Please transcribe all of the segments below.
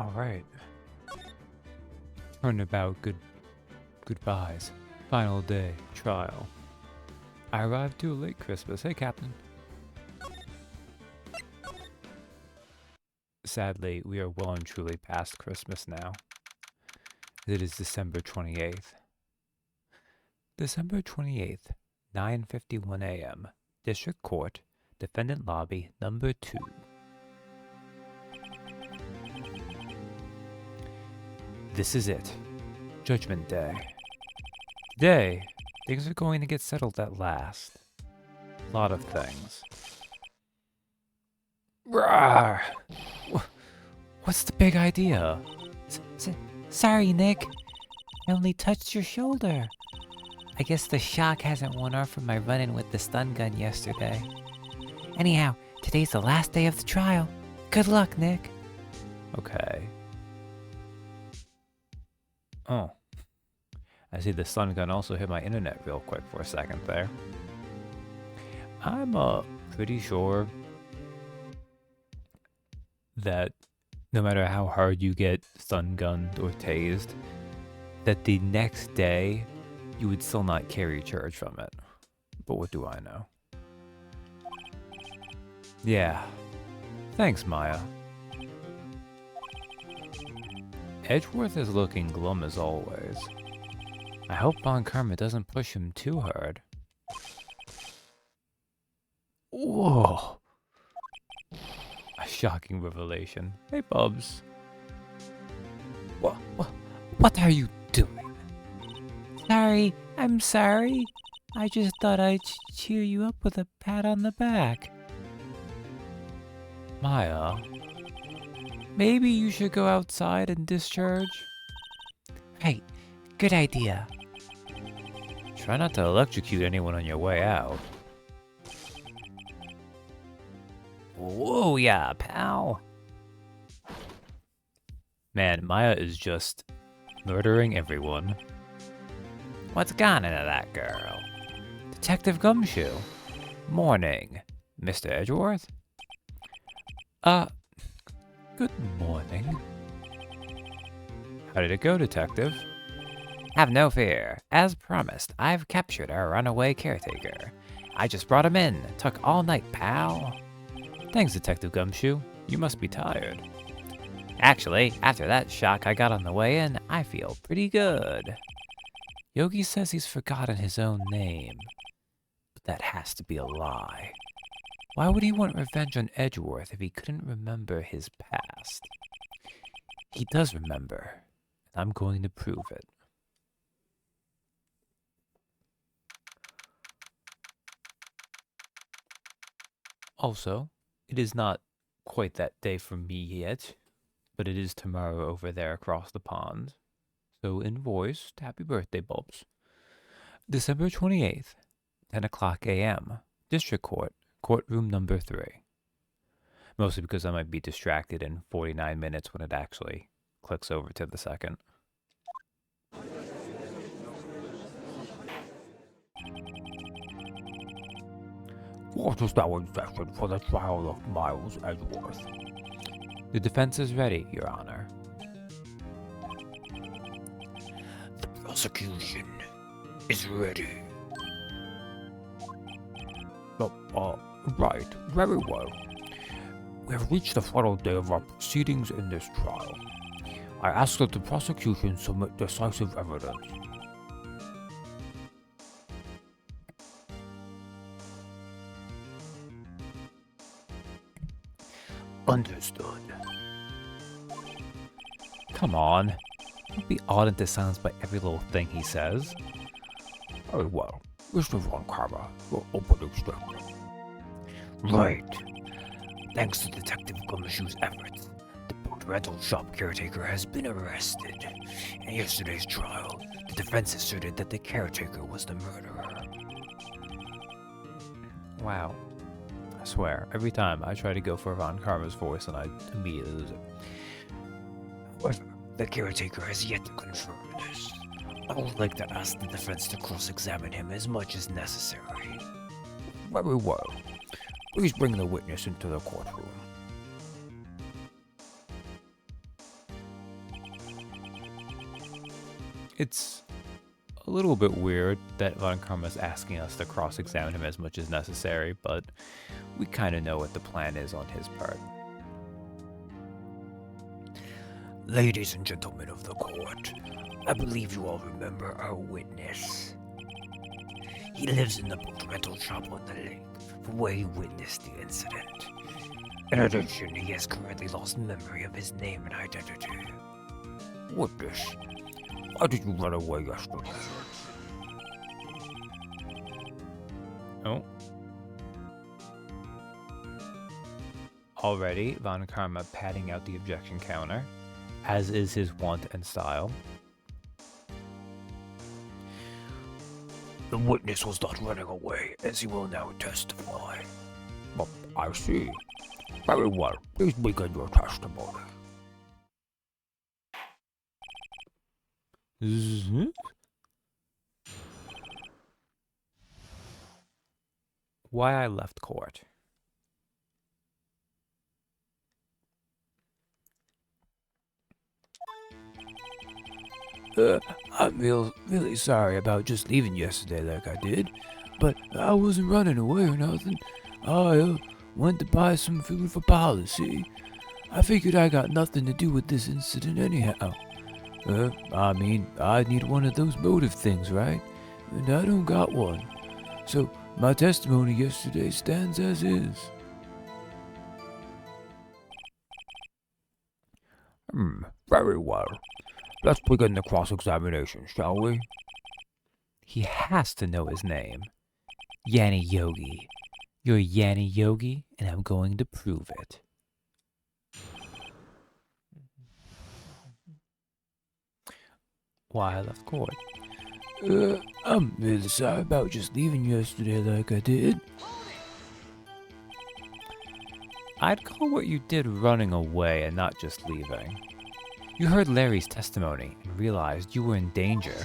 Alright. Turnabout goodbyes. Final day. Trial. I arrived too late, Christmas. Hey, Captain. Sadly, we are well and truly past Christmas now. It is December 28th. December 28th, 9:51 a.m. District Court, Defendant Lobby, number 2. This is it. Judgment Day. Today, things are going to get settled at last. A lot of things. Rawr! What's the big idea? Sorry, Nick. I only touched your shoulder. I guess the shock hasn't worn off from my run-in with the stun gun yesterday. Anyhow, today's the last day of the trial. Good luck, Nick. Okay. Oh. I see the stun gun also hit my internet real quick for a second there. I'm pretty sure that no matter how hard you get stun gunned or tased, that the next day you would still not carry charge from it. But what do I know? Yeah. Thanks, Maya. Edgeworth is looking glum as always. I hope Von Karma doesn't push him too hard. Whoa! A shocking revelation. Hey, Bubs. What are you doing? Sorry, I'm sorry. I just thought I'd cheer you up with a pat on the back. Maya, maybe you should go outside and discharge? Right, good idea. Try not to electrocute anyone on your way out. Whoa, yeah, pal. Man, Maya is just murdering everyone. What's gone into that girl? Detective Gumshoe. Morning, Mr. Edgeworth. Good morning. How did it go, Detective? Have no fear. As promised, I've captured our runaway caretaker. I just brought him in. Took all night, pal. Thanks, Detective Gumshoe. You must be tired. Actually, after that shock I got on the way in, I feel pretty good. Yogi says he's forgotten his own name. But that has to be a lie. Why would he want revenge on Edgeworth if he couldn't remember his past? He does remember, and I'm going to prove it. Also, it is not quite that day for me yet, but it is tomorrow over there across the pond. So invoiced, happy birthday, Bulbs. December 28th, 10 o'clock a.m., District Court, courtroom number 3. Mostly because I might be distracted in 49 minutes when it actually clicks over to the second. What is our session for the trial of Miles Edgeworth? The defense is ready, Your Honor. The prosecution is ready. Right, very well. We have reached the final day of our proceedings in this trial. I ask that the prosecution submit decisive evidence. Understood. Come on. Don't be awed into silence by every little thing he says. Very well. Mr. Von Karma, your opening statement. Right. Thanks to Detective Gumshoe's efforts, the boat rental shop caretaker has been arrested. In yesterday's trial, the defense asserted that the caretaker was the murderer. Wow. I swear, every time I try to go for Von Karma's voice and I immediately lose it. However, the caretaker has yet to confirm this. I would like to ask the defense to cross-examine him as much as necessary. Very well. Please bring the witness into the courtroom. It's a little bit weird that Von Karma's asking us to cross-examine him as much as necessary, but we kind of know what the plan is on his part. Ladies and gentlemen of the court, I believe you all remember our witness. He lives in the boat rental shop on the lake from where he witnessed the incident. In addition, he has currently lost memory of his name and identity. Witness, why did you run away yesterday? Oh. Already, Von Karma padding out the objection counter, as is his wont and style. The witness was not running away, as he will now testify. But I see. Very well, please begin your testimony. Why I left court. I'm really sorry about just leaving yesterday like I did, but I wasn't running away or nothing. I went to buy some food for policy. I figured I got nothing to do with this incident anyhow. I mean, I need one of those motive things, right? And I don't got one. So my testimony yesterday stands as is. Very well. Let's begin the cross-examination, shall we? He has to know his name. Yanni Yogi. You're Yanni Yogi, and I'm going to prove it. Why I left court. I'm really sorry about just leaving yesterday like I did. I'd call what you did running away and not just leaving. You heard Larry's testimony and realized you were in danger.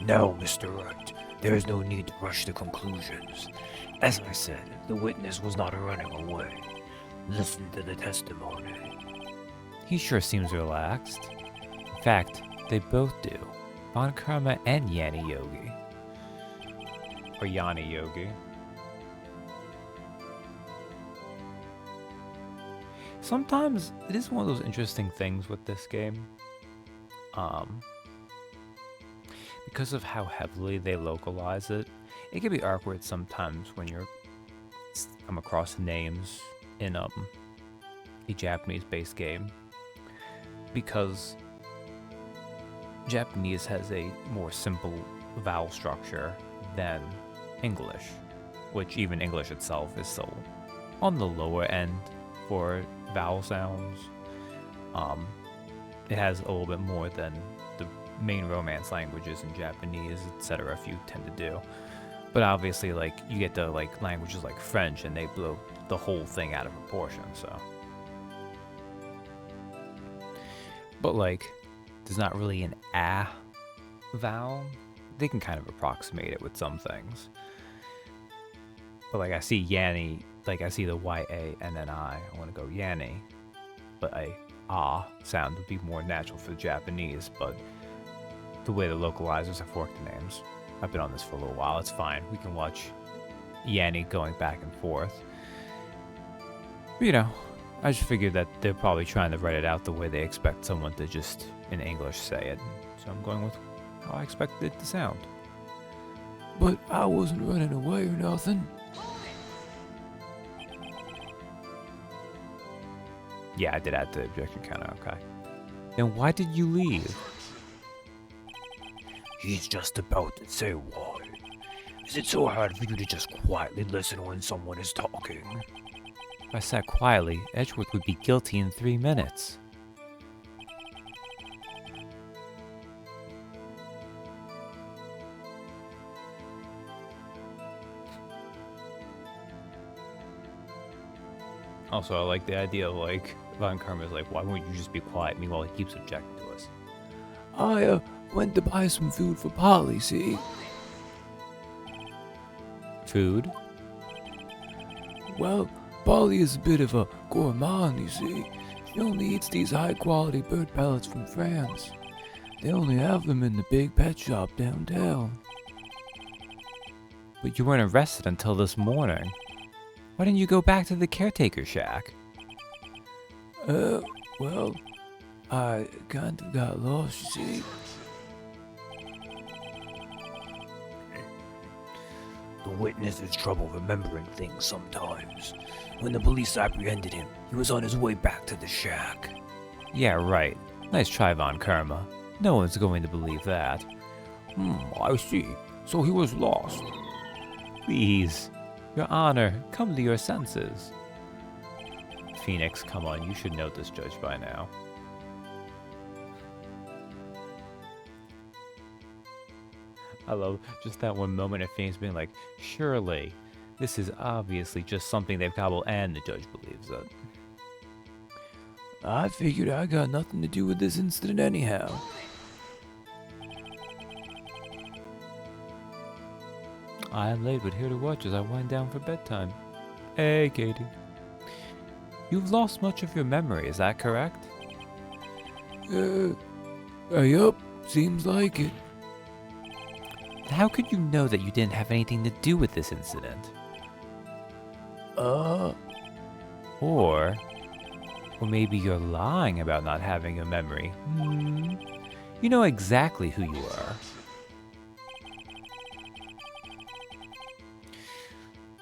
No, Mr. Wright, there is no need to rush to conclusions. As I said, the witness was not running away. Listen to the testimony. He sure seems relaxed. In fact, they both do. Von Karma and Yanni Yogi. Or Yanni Yogi. Sometimes it is one of those interesting things with this game. Because of how heavily they localize it, it can be awkward sometimes when you're come across names in a Japanese-based game, because Japanese has a more simple vowel structure than English, which even English itself is still on the lower end for vowel sounds. It has a little bit more than the main Romance languages in Japanese, etc. if you tend to do. But obviously, like, you get to like languages like French and they blow the whole thing out of proportion, so. But like, there's not really an ah vowel. They can kind of approximate it with some things. But like, I see Yanni, like I see the Y-A-N-N-I, I want to go Yanni. But a ah sound would be more natural for the Japanese, but the way the localizers have worked the names. I've been on this for a little while, it's fine. We can watch Yanni going back and forth. But, you know, I just figured that they're probably trying to write it out the way they expect someone to just, in English, say it. So I'm going with how I expect it to sound. But I wasn't running away or nothing. Yeah, I did add the objection counter, okay. Then why did you leave? He's just about to say why. Is it so hard for you to just quietly listen when someone is talking? If I sat quietly, Edgeworth would be guilty in 3 minutes. Also, I like the idea of, like, Von Karma's like, why wouldn't you just be quiet? Meanwhile, he keeps objecting to us. I went to buy some food for Polly, see? Food? Well, Polly is a bit of a gourmand, you see. He only eats these high-quality bird pellets from France. They only have them in the big pet shop downtown. But you weren't arrested until this morning. Why didn't you go back to the caretaker shack? Well, I kind of got lost, you see. The witness has trouble remembering things sometimes. When the police apprehended him, he was on his way back to the shack. Yeah, right. Nice try, Von Karma. No one's going to believe that. I see. So he was lost. Please. Your Honor, come to your senses. Phoenix, come on, you should know this judge by now. I love just that one moment of Phoenix being like, surely, this is obviously just something they've cobbled, and the judge believes it. I figured I got nothing to do with this incident anyhow. I am late, but here to watch as I wind down for bedtime. Hey, Katie. You've lost much of your memory, is that correct? Yup, seems like it. How could you know that you didn't have anything to do with this incident? Or maybe you're lying about not having a memory. You know exactly who you are.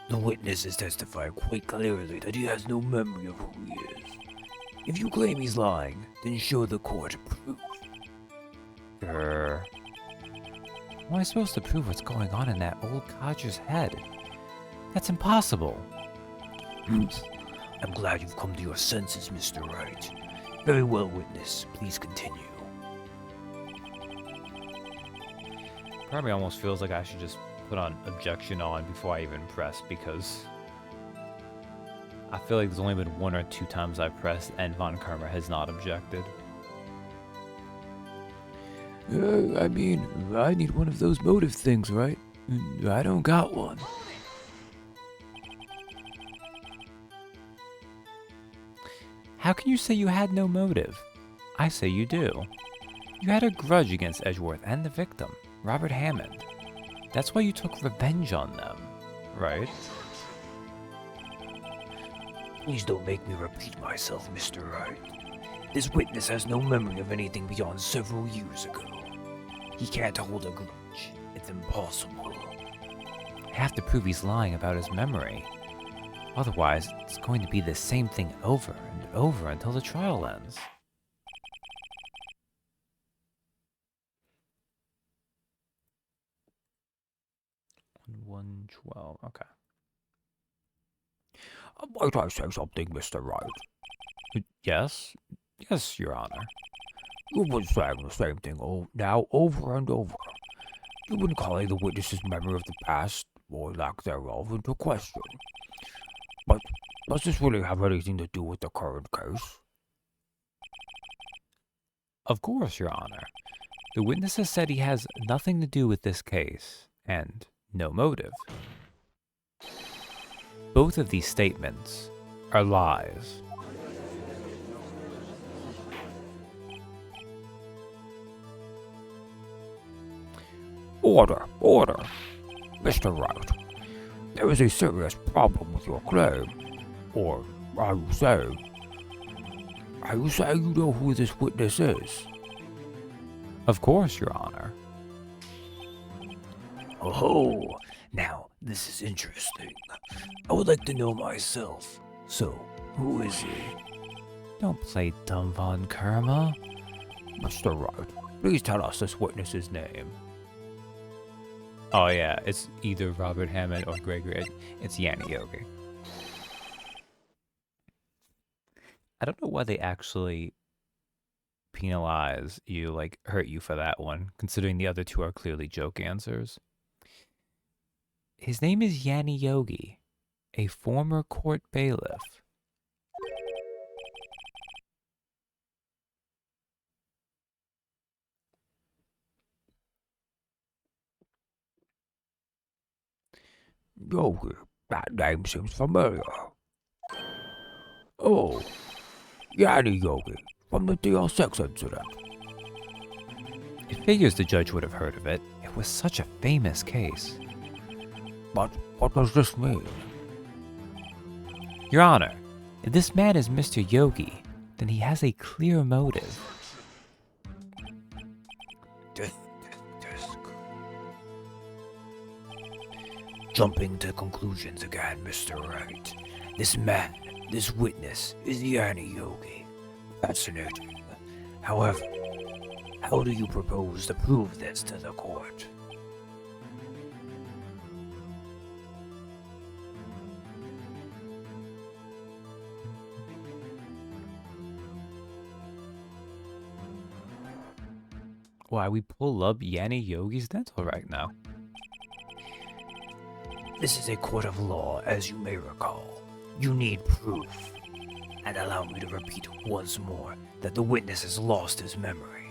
The witness has testified quite clearly that he has no memory of who he is. If you claim he's lying, then show the court proof. How am I supposed to prove what's going on in that old codger's head? That's impossible. I'm glad you've come to your senses, Mr. Wright. Very well, witness. Please continue. Part of me almost feels like I should just put on objection on before I even press, because I feel like there's only been 1 or 2 times I've pressed and Von Karma has not objected. I mean, I need one of those motive things, right? I don't got one. How can you say you had no motive? I say you do. You had a grudge against Edgeworth and the victim, Robert Hammond. That's why you took revenge on them, right? Please don't make me repeat myself, Mr. Wright. This witness has no memory of anything beyond several years ago. He can't hold a grudge. It's impossible. I have to prove he's lying about his memory. Otherwise, it's going to be the same thing over and over until the trial ends. One 12. Okay. Might I say something, Mr. Wright? Yes, yes, Your Honor. You've been saying the same thing now over and over. You've been calling the witness's memory of the past, or lack thereof, into question. But does this really have anything to do with the current case? Of course, Your Honor. The witness has said he has nothing to do with this case, and no motive. Both of these statements are lies. Order, order. Mr. Wright, there is a serious problem with your claim. Or are you saying you know who this witness is? Of course, Your Honor. Oh, now this is interesting. I would like to know myself. So, who is he? Don't play dumb, Von Karma. Mr. Wright, please tell us this witness's name. Oh yeah, it's either Robert Hammond or Gregory. It's Yanni Yogi. I don't know why they actually penalize you, like hurt you for that one, considering the other 2 are clearly joke answers. His name is Yanni Yogi, a former court bailiff. Yogi, that name seems familiar. Oh, Yanni Yogi from the DL6 incident. It figures the judge would have heard of it. It was such a famous case. But what does this mean? Your Honor, if this man is Mr. Yogi, then he has a clear motive. Tisk. Jumping to conclusions again, Mr. Wright. This man, this witness, is Yanni Yogi. Fascinating. However, how do you propose to prove this to the court? Why, we pull up Yanni Yogi's dental right now. This is a court of law, as you may recall. You need proof. And allow me to repeat once more that the witness has lost his memory.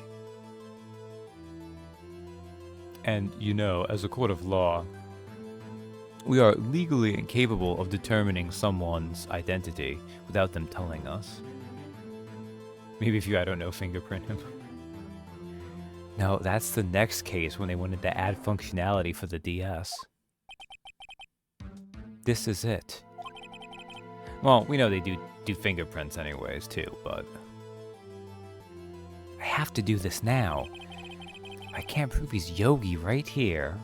And you know, as a court of law, we are legally incapable of determining someone's identity without them telling us. Maybe if you, I don't know, fingerprint him. No, that's the next case when they wanted to add functionality for the DS. This is it. Well, we know they do fingerprints anyways, too, but... I have to do this now. I can't prove he's Yogi right here,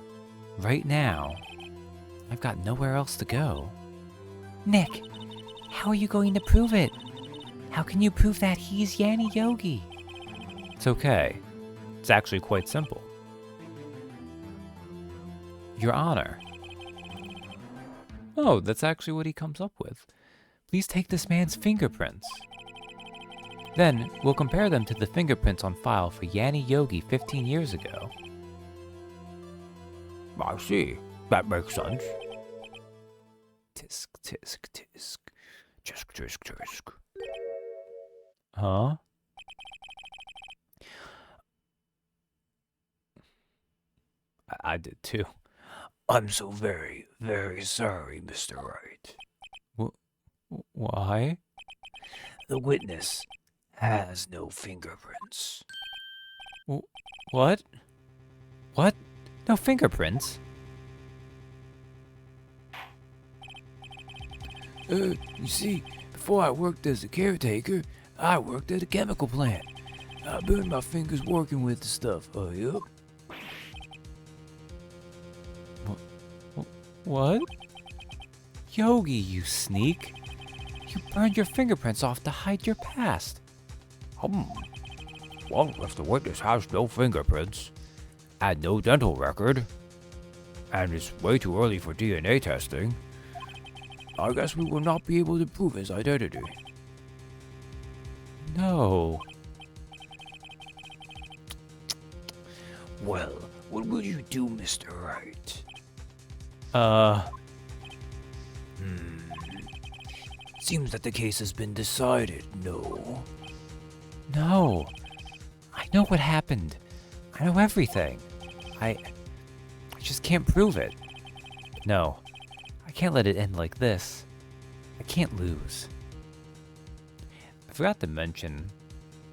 right now. I've got nowhere else to go. Nick, how are you going to prove it? How can you prove that he's Yanni Yogi? It's okay. It's actually quite simple. Your Honor. Oh, that's actually what he comes up with. Please take this man's fingerprints. Then, we'll compare them to the fingerprints on file for Yanni Yogi 15 years ago. I see. That makes sense. Tisk, tisk, tisk. Tisk, tisk, tisk. Huh? I did too. I'm so very, very sorry, Mr. Wright. Why? The witness has no fingerprints. What? What? No fingerprints? You see, before I worked as a caretaker, I worked at a chemical plant. I burned my fingers working with the stuff. Oh, yep. What? Yogi, you sneak. You burned your fingerprints off to hide your past. Well, if the witness has no fingerprints, and no dental record, and it's way too early for DNA testing, I guess we will not be able to prove his identity. No. Well, what will you do, Mr. Wright? Seems that the case has been decided, no? No. I know what happened. I know everything. I just can't prove it. No. I can't let it end like this. I can't lose. I forgot to mention,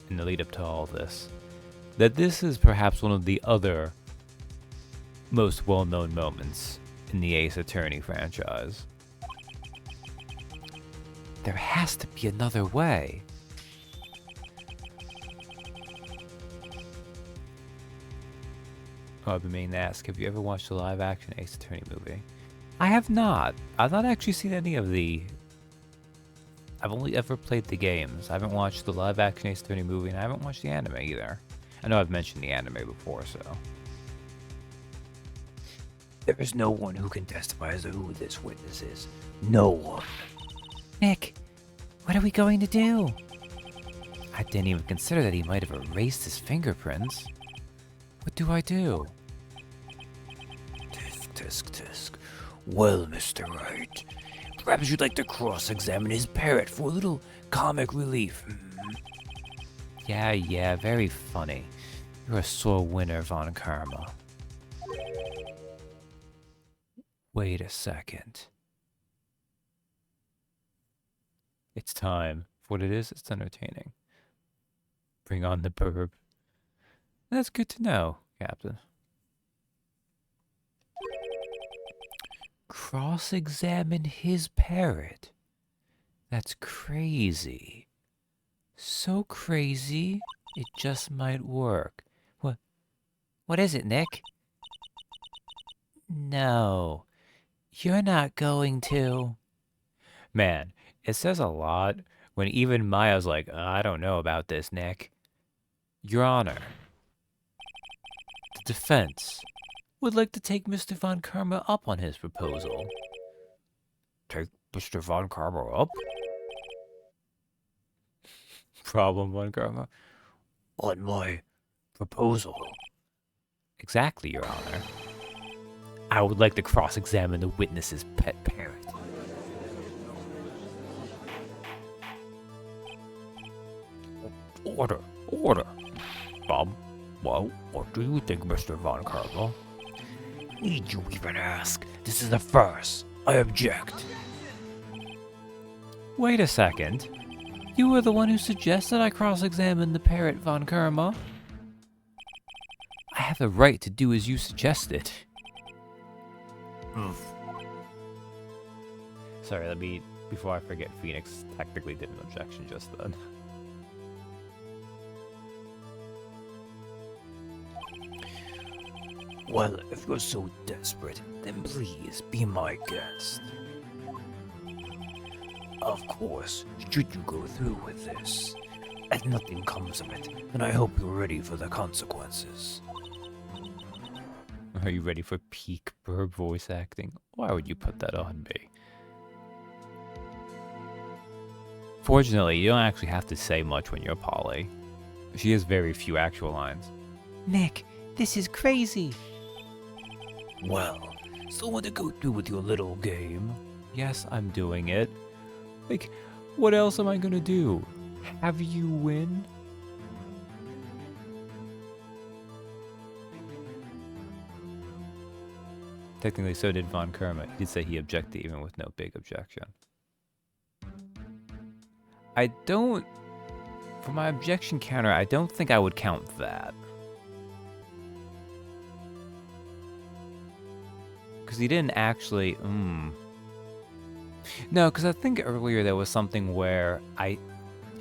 in the lead up to all this, that this is perhaps one of the other most well-known moments in the Ace Attorney franchise. There has to be another way. Oh, I've been meaning to ask, have you ever watched the live-action Ace Attorney movie? I have not. I've not actually seen any of the... I've only ever played the games. I haven't watched the live-action Ace Attorney movie, and I haven't watched the anime either. I know I've mentioned the anime before, so... There is no one who can testify as to who this witness is. No one. Nick, what are we going to do? I didn't even consider that he might have erased his fingerprints. What do I do? Tisk, tisk, tisk. Well, Mr. Wright, perhaps you'd like to cross-examine his parrot for a little comic relief. Yeah, very funny. You're a sore winner, Von Karma. Wait a second. It's time For what it is, it's entertaining. Bring on the burb. That's good to know, Captain. Cross-examine his parrot. That's crazy. So crazy, it just might work. What is it, Nick? No, you're not going to. Man, it says a lot when even Maya's like, I don't know about this, Nick. Your Honor, the defense would like to take Mr. Von Karma up on his proposal. Take Mr. Von Karma up? Problem, Von Karma? On my proposal. Exactly, Your Honor. I would like to cross-examine the witness's pet parrot. Order, order. Bob, well, what do you think, Mr. Von Karma? Need you even ask? This is a farce. I object. Wait a second. You were the one who suggested I cross-examine the parrot, Von Karma. I have the right to do as you suggested. Sorry, before I forget, Phoenix technically did an objection just then. Well, if you're so desperate, then please be my guest. Of course, should you go through with this, and nothing comes of it, then I hope you're ready for the consequences. Are you ready for peak burb voice acting? Why would you put that on me? Fortunately, you don't actually have to say much when you're Polly. She has very few actual lines. Nick, this is crazy. Well, still want to go through with your little game? Yes, I'm doing it. Like, what else am I gonna do? Have you win? Technically, so did Von Karma. He did say he objected even with no big objection. I don't... For my objection counter, I don't think I would count that. Because he didn't actually... No, because I think earlier there was something where I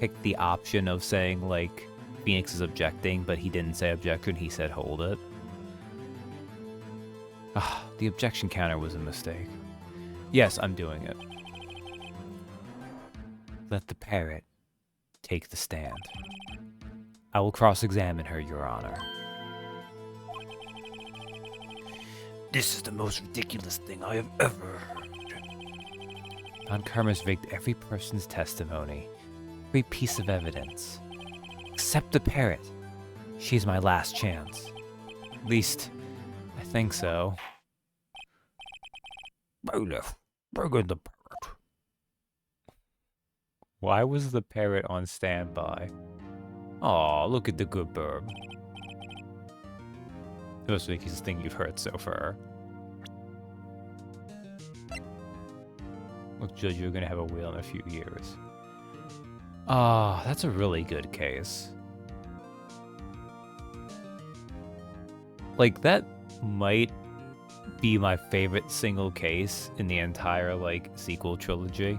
picked the option of saying, like, Phoenix is objecting, but he didn't say objection, he said hold it. Ah, the objection counter was a mistake. Yes, I'm doing it. Let the parrot take the stand. I will cross-examine her, Your Honor. This is the most ridiculous thing I have ever heard. Von Karma's rigged every person's testimony, every piece of evidence. Except the parrot. She's my last chance. At least, I think so. Bailiff, bring in the parrot. Why was the parrot on standby? Aw, look at the good bird. The most ridiculous thing you've heard so far. Look, Judge, you're gonna have a wheel in a few years. Ah, that's a really good case. Like, that might be my favorite single case in the entire, like, sequel trilogy.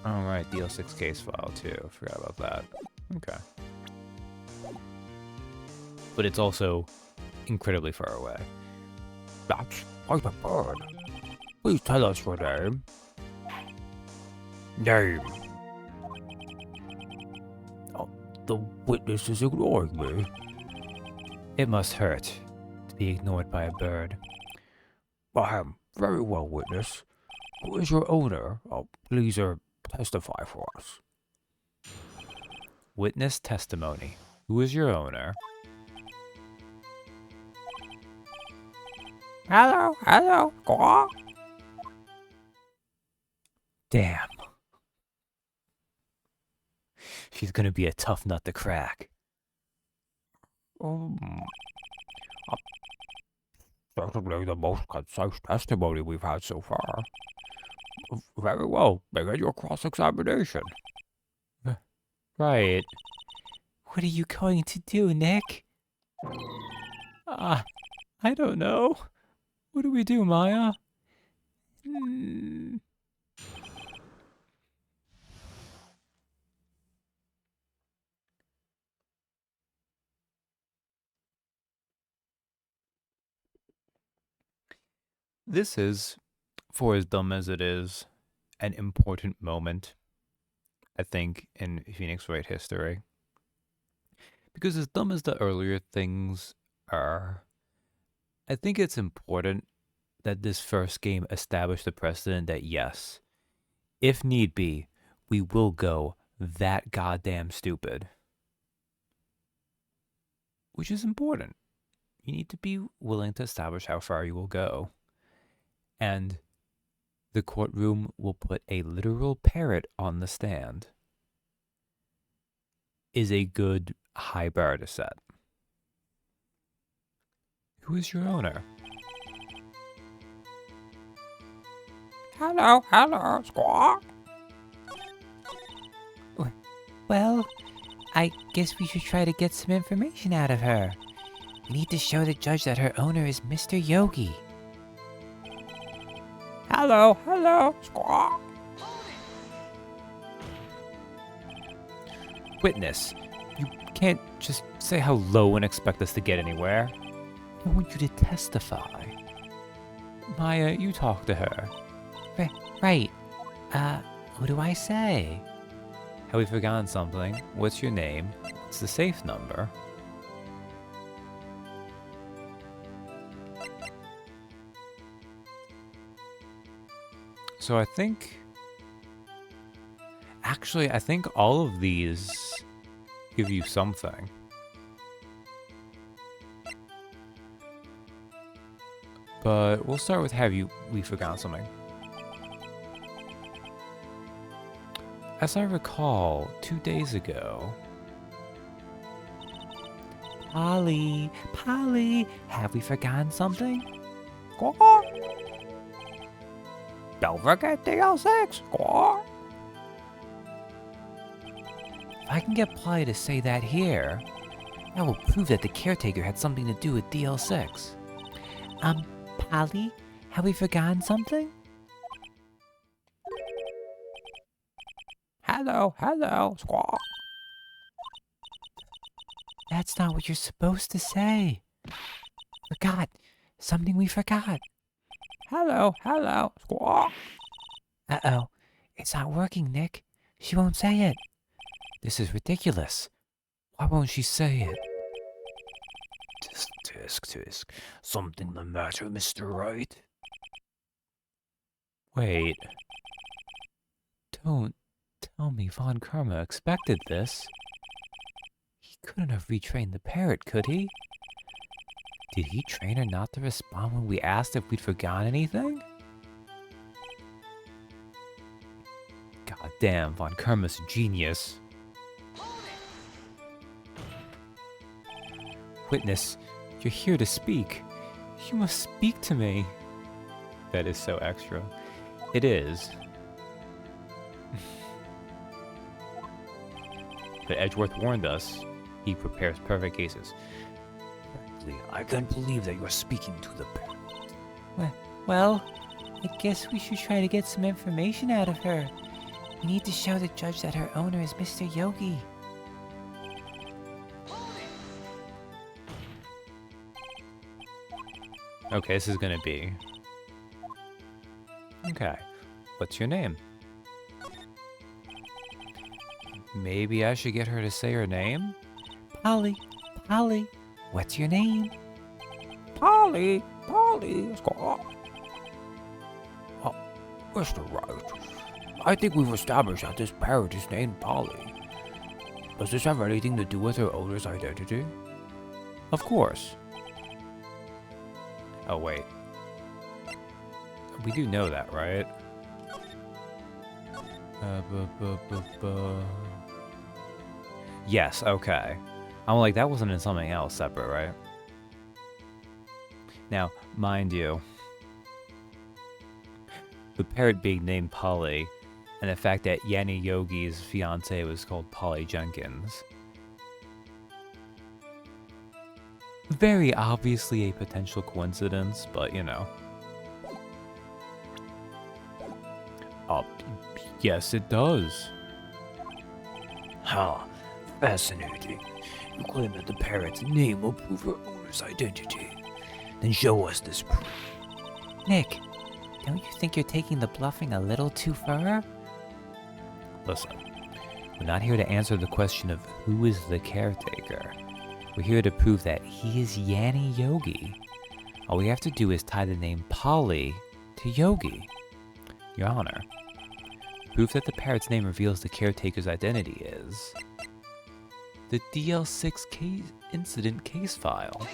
Alright, DL6 case file too. I forgot about that. Okay. But it's also incredibly far away. That's quite a bird. Please tell us your name. Name. Oh, the witness is ignoring me. It must hurt to be ignored by a bird. Ahem. Very well, witness. Who is your owner? Oh, please, testify for us. Witness testimony. Who is your owner? Hello, go. Damn. She's gonna be a tough nut to crack. Certainly the most concise testimony we've had so far. Very well. Begin your cross-examination. Right. What are you going to do, Nick? I don't know. What do we do, Maya? This is, for as dumb as it is, an important moment, I think, in Phoenix Wright history. Because as dumb as the earlier things are, I think it's important that this first game established the precedent that yes, if need be, we will go that goddamn stupid. Which is important. You need to be willing to establish how far you will go. And the courtroom will put a literal parrot on the stand. Is a good high bar to set. Who is your owner? Hello, squawk. Well, I guess we should try to get some information out of her. We need to show the judge that her owner is Mr. Yogi. Hello, squawk. Witness, you can't just say hello and expect us to get anywhere. I want you to testify. Maya, you talk to her. Right. What do I say? Have we forgotten something? What's your name? What's the safe number? So I think... Actually, I think all of these give you something. But we'll start with we forgot something. As I recall, 2 days ago... Polly, have we forgotten something? Squawk. Don't forget DL6. Squawk. If I can get Polly to say that here, that will prove that the caretaker had something to do with DL6. Polly, have we forgotten something? Hello, squawk. That's not what you're supposed to say. Forgot. Something we forgot. Hello, squawk. Uh-oh. It's not working, Nick. She won't say it. This is ridiculous. Why won't she say it? Tisk. Something the matter, Mr. Wright? Wait. Don't tell me Von Karma expected this. He couldn't have retrained the parrot, could he? Did he train her not to respond when we asked if we'd forgotten anything? God damn, Von Karma's a genius. Witness, you're here to speak. You must speak to me. That is so extra. It is. But Edgeworth warned us. He prepares perfect cases. I can't believe that you're speaking to the parrot. Well, I guess we should try to get some information out of her. We need to show the judge that her owner is Mr. Yogi. Okay, this is gonna be... Okay, what's your name? Maybe I should get her to say her name? Polly, what's your name? Polly, squawk. Mr. Wright, I think we've established that this parrot is named Polly. Does this have anything to do with her owner's identity? Of course. Oh, wait. We do know that, right? Yes, okay. I'm like, that wasn't in something else separate, right? Now, mind you, the parrot being named Polly, and the fact that Yanni Yogi's fiance was called Polly Jenkins. Very obviously a potential coincidence, but you know. Yes, it does. Huh. Fascinating. You claim that the parrot's name will prove her owner's identity. Then show us this proof. Nick, don't you think you're taking the bluffing a little too far? Listen, we're not here to answer the question of who is the caretaker. We're here to prove that he is Yanni Yogi. All we have to do is tie the name Polly to Yogi. Your Honor, proof that the parrot's name reveals the caretaker's identity is the DL6 incident case file.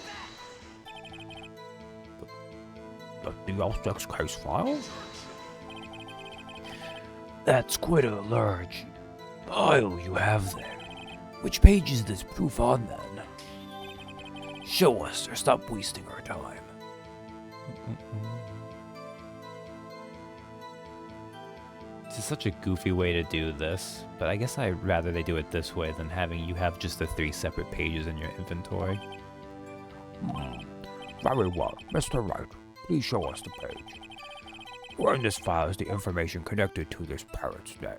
The DL6 case file? That's quite a large file you have there. Which page is this proof on then? Show us or stop wasting our time. This is such a goofy way to do this, but I guess I'd rather they do it this way than having you have just the 3 separate pages in your inventory. Very well. Mr. Wright, please show us the page. Where in this file is the information connected to this parrot's name?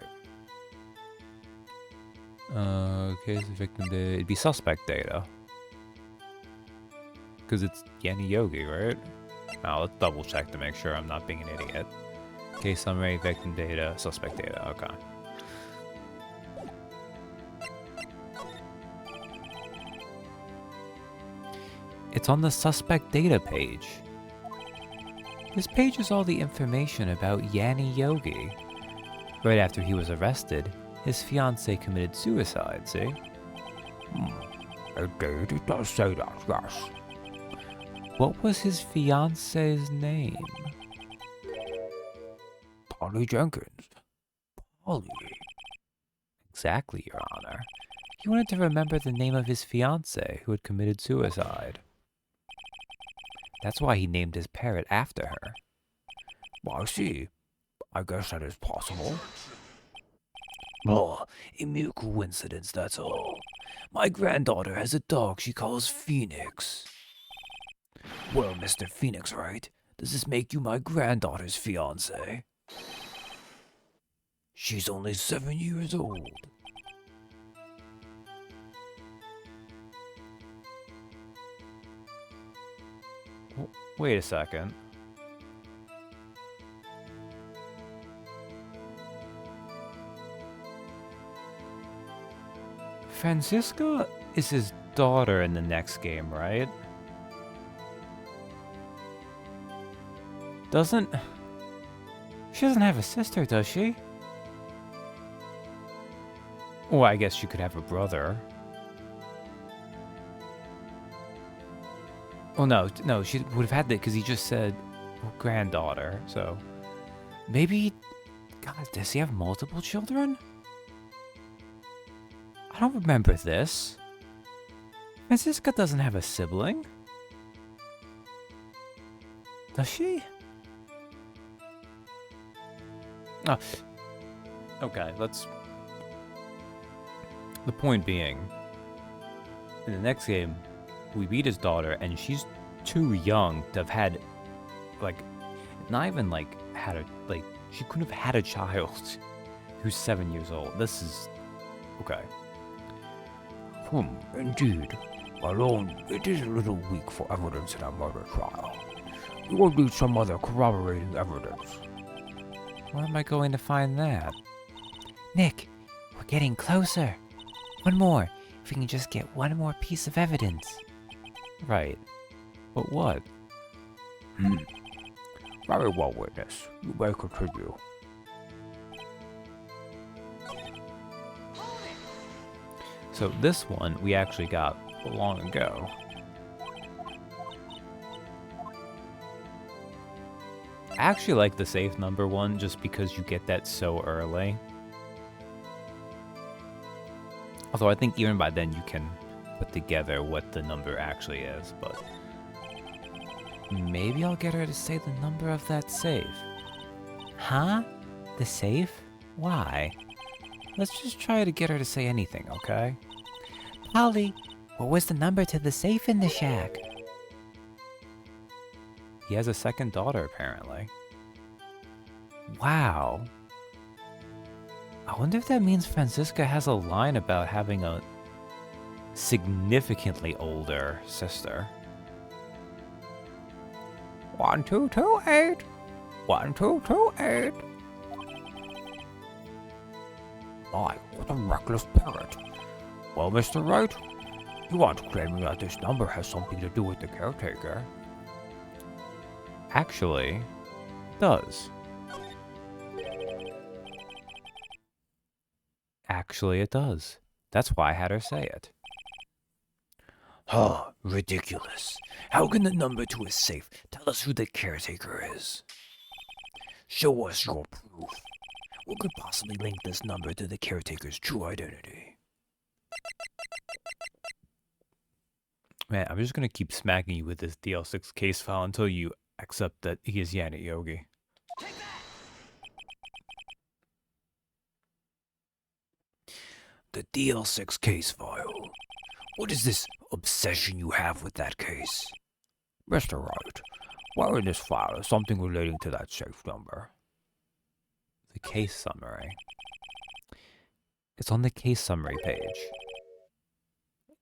Okay, so victim data. It'd be suspect data. Because it's Yanni Yogi, right? Now let's double check to make sure I'm not being an idiot. Case summary, victim data, suspect data. Okay. It's on the suspect data page. This page is all the information about Yanni Yogi. Right after he was arrested, his fiancée committed suicide, see? Indeed, it does say that, yes. What was his fiancée's name? Polly Jenkins. Polly. Exactly, Your Honor. He wanted to remember the name of his fiancée who had committed suicide. That's why he named his parrot after her. Well, I see. I guess that is possible. Oh, a mere coincidence, that's all. My granddaughter has a dog she calls Phoenix. Well, Mr. Phoenix, right? Does this make you my granddaughter's fiancé? She's only 7 years old. Wait a second. Francisca is his daughter in the next game, right? She doesn't have a sister, does she? Well, I guess she could have a brother. Oh, no, she would have had that because he just said granddaughter, so. Maybe, God, does he have multiple children? I don't remember this. Francisca doesn't have a sibling. Does she? Oh. Okay, let's... The point being, in the next game, we beat his daughter, and she's too young to have had, like, not even, like, had a, like, she couldn't have had a child who's 7 years old. This is... Okay. Indeed. Alone, it is a little weak for evidence in a murder trial. We will need some other corroborating evidence. Where am I going to find that? Nick, we're getting closer. One more. If we can just get one more piece of evidence. Right. But what? Very well, witness. You may continue. So this one we actually got long ago. I actually like the safe number one just because you get that so early. Although I think even by then you can put together what the number actually is, but... Maybe I'll get her to say the number of that safe. Huh? The safe? Why? Let's just try to get her to say anything, okay? Polly, what was the number to the safe in the shack? He has a second daughter, apparently. Wow. I wonder if that means Franziska has a line about having a significantly older sister. 1228. 1228. My, what a reckless parrot. Well, Mr. Wright, you aren't claiming that this number has something to do with the caretaker. Actually, does. Actually, it does. That's why I had her say it. Huh, ridiculous. How can the number to his safe tell us who the caretaker is? Show us your proof. What could possibly link this number to the caretaker's true identity? Man, I'm just gonna keep smacking you with this DL6 case file until you accept that he is Yanni Yogi. The DL6 case file. What is this obsession you have with that case? Mr. Wright, where in this file is something relating to that safe number? The case summary. It's on the case summary page.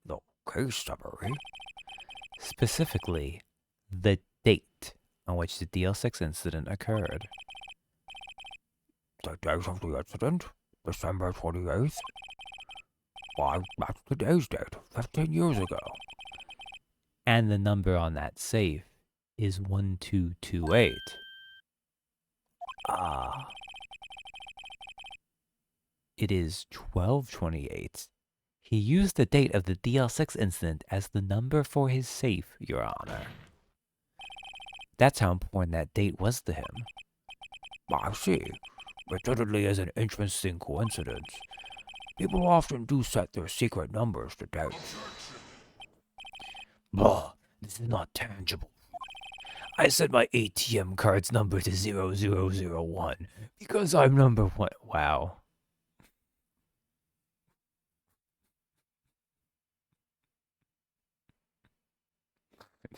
The case summary? Specifically, the date on which the DL6 incident occurred. The date of the incident? December 28th? Why, that's today's date, 15 years ago. And the number on that safe is 1228. Ah. It is 1228. He used the date of the DL6 incident as the number for his safe, Your Honor. That's how important that date was to him. I see. It certainly is an interesting coincidence. People often do set their secret numbers to dates. Bah, this is not tangible. I set my ATM card's number to 0001 because I'm number one. Wow.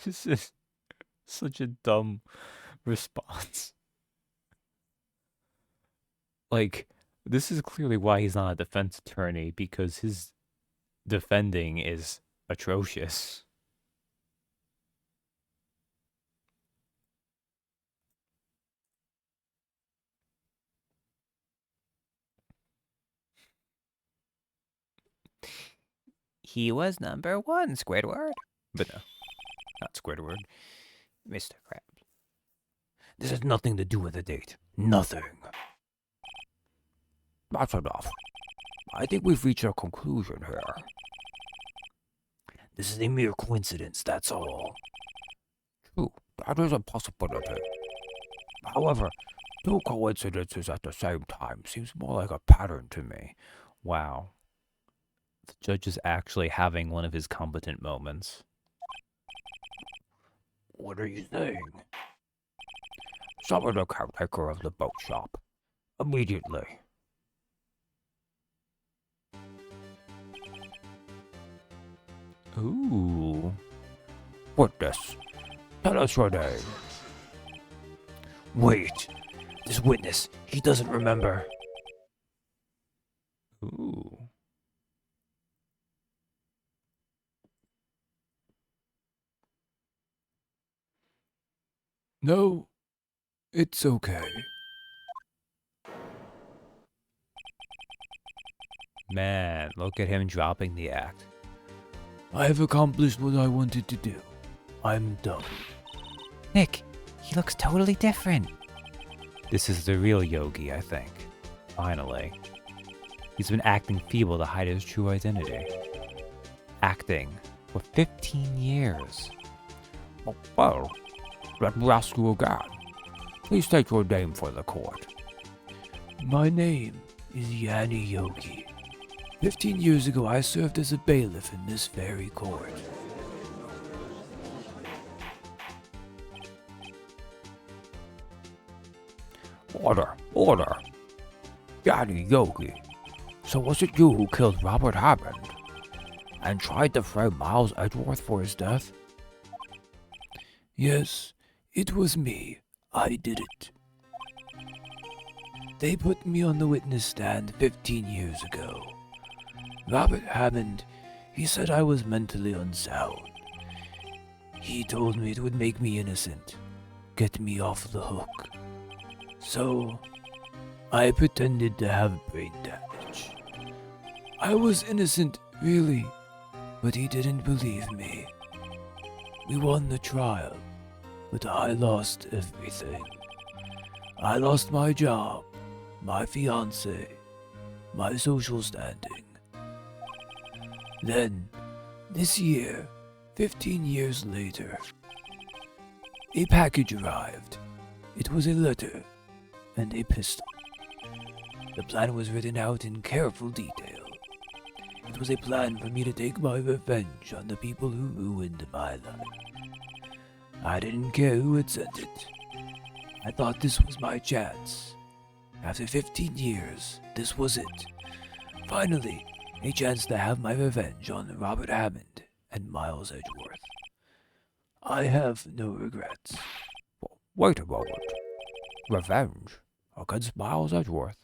This is such a dumb response. Like, this is clearly why he's not a defense attorney, because his defending is atrocious. He was number 1, Squidward. But no, not Squidward. Mr. Krabs. This has nothing to do with the date. Nothing. That's enough. I think we've reached a conclusion here. This is a mere coincidence, that's all. True, that is a possibility. However, two coincidences at the same time seems more like a pattern to me. Wow. The judge is actually having one of his competent moments. What are you saying? Summon the caretaker of the boat shop. Immediately. Ooh. Witness, tell us your name. Wait. This witness, he doesn't remember. Ooh. No, it's okay. Man, look at him dropping the act. I have accomplished what I wanted to do. I'm done. Nick, he looks totally different. This is the real Yogi, I think. Finally. He's been acting feeble to hide his true identity. Acting for 15 years. Oh, well, let me ask you again. Please state your name for the court. My name is Yanni Yogi. 15 years ago, I served as a bailiff in this very court. Order! Order! Yanni Yogi, so was it you who killed Robert Hammond and tried to frame Miles Edgeworth for his death? Yes, it was me. I did it. They put me on the witness stand 15 years ago. Robert Hammond, he said I was mentally unsound. He told me it would make me innocent, get me off the hook. So, I pretended to have brain damage. I was innocent, really, but he didn't believe me. We won the trial, but I lost everything. I lost my job, my fiancé, my social standing. Then, this year, 15 years later, a package arrived. It was a letter and a pistol. The plan was written out in careful detail. It was a plan for me to take my revenge on the people who ruined my life. I didn't care who had sent it. I thought this was my chance. After 15 years, this was it. Finally, a chance to have my revenge on Robert Hammond and Miles Edgeworth. I have no regrets. Wait a moment. Revenge against Miles Edgeworth?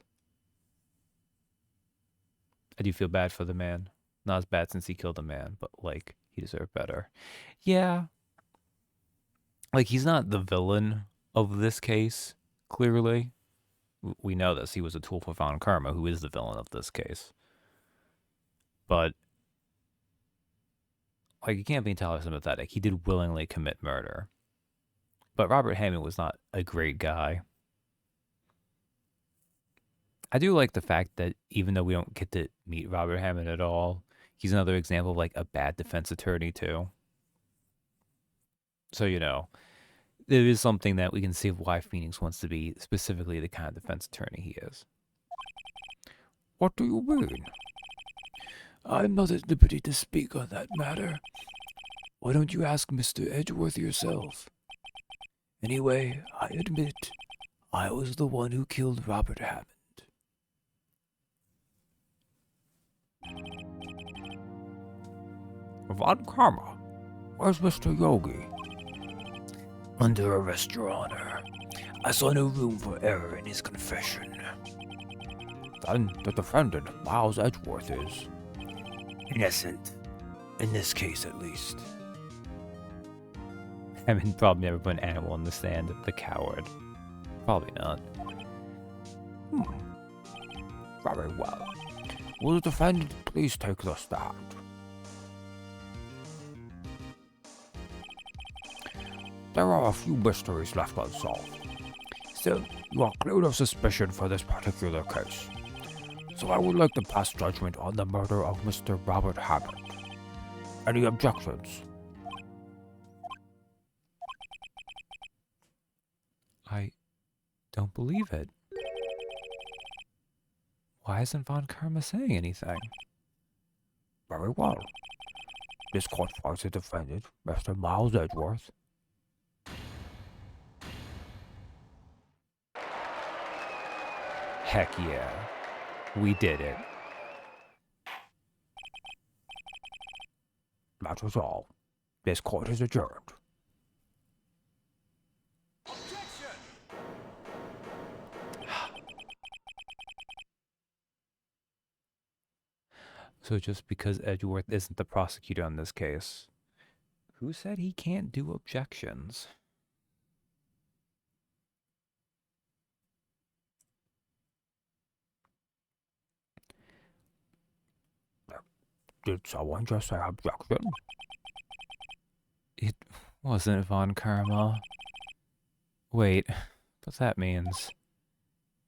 I do feel bad for the man. Not as bad since he killed a man, but like, he deserved better. Yeah. Like, he's not the villain of this case, clearly. We know this. He was a tool for Von Karma, who is the villain of this case. But, like, you can't be entirely sympathetic. He did willingly commit murder. But Robert Hammond was not a great guy. I do like the fact that even though we don't get to meet Robert Hammond at all, he's another example of, like, a bad defense attorney, too. So, you know, there is something that we can see of why Phoenix wants to be specifically the kind of defense attorney he is. What do you mean? I'm not at liberty to speak on that matter. Why don't you ask Mr. Edgeworth yourself? Anyway, I admit, I was the one who killed Robert Hammond. Von Karma, where's Mr. Yogi? Under arrest, Your Honor. I saw no room for error in his confession. Then the defendant, Miles Edgeworth, is Innocent. In this case, at least. Hammond probably never put an animal in the stand. The coward. Probably not. very well. Will the defendant please take the stand? There are a few mysteries left unsolved. Still, you are cleared of suspicion for this particular case. So I would like to pass judgment on the murder of Mr. Robert Hammond. Any objections? I don't believe it. Why isn't Von Karma saying anything? Very well. This court finds the defendant, Mr. Miles Edgeworth. Heck yeah. We did it. That is all. This court is adjourned. So just because Edgeworth isn't the prosecutor on this case, who said he can't do objections? Did someone just say objection? It wasn't Von Karma. Wait, what that means?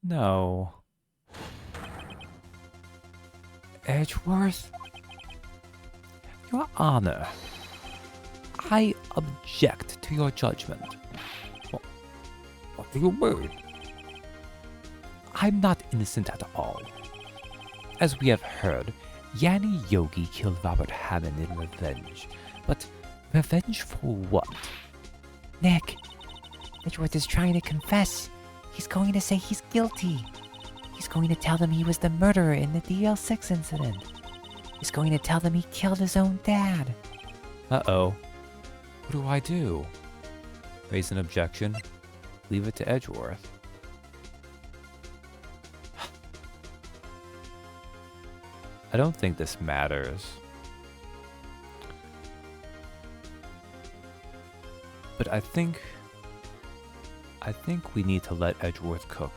No. Edgeworth? Your Honor, I object to your judgment. What do you mean? I'm not innocent at all. As we have heard, Yanni Yogi killed Robert Hammond in revenge. But revenge for what? Nick, Edgeworth is trying to confess. He's going to say he's guilty. He's going to tell them he was the murderer in the DL6 incident. He's going to tell them he killed his own dad. Uh-oh. What do I do? Raise an objection? Leave it to Edgeworth? I don't think this matters. But I think we need to let Edgeworth cook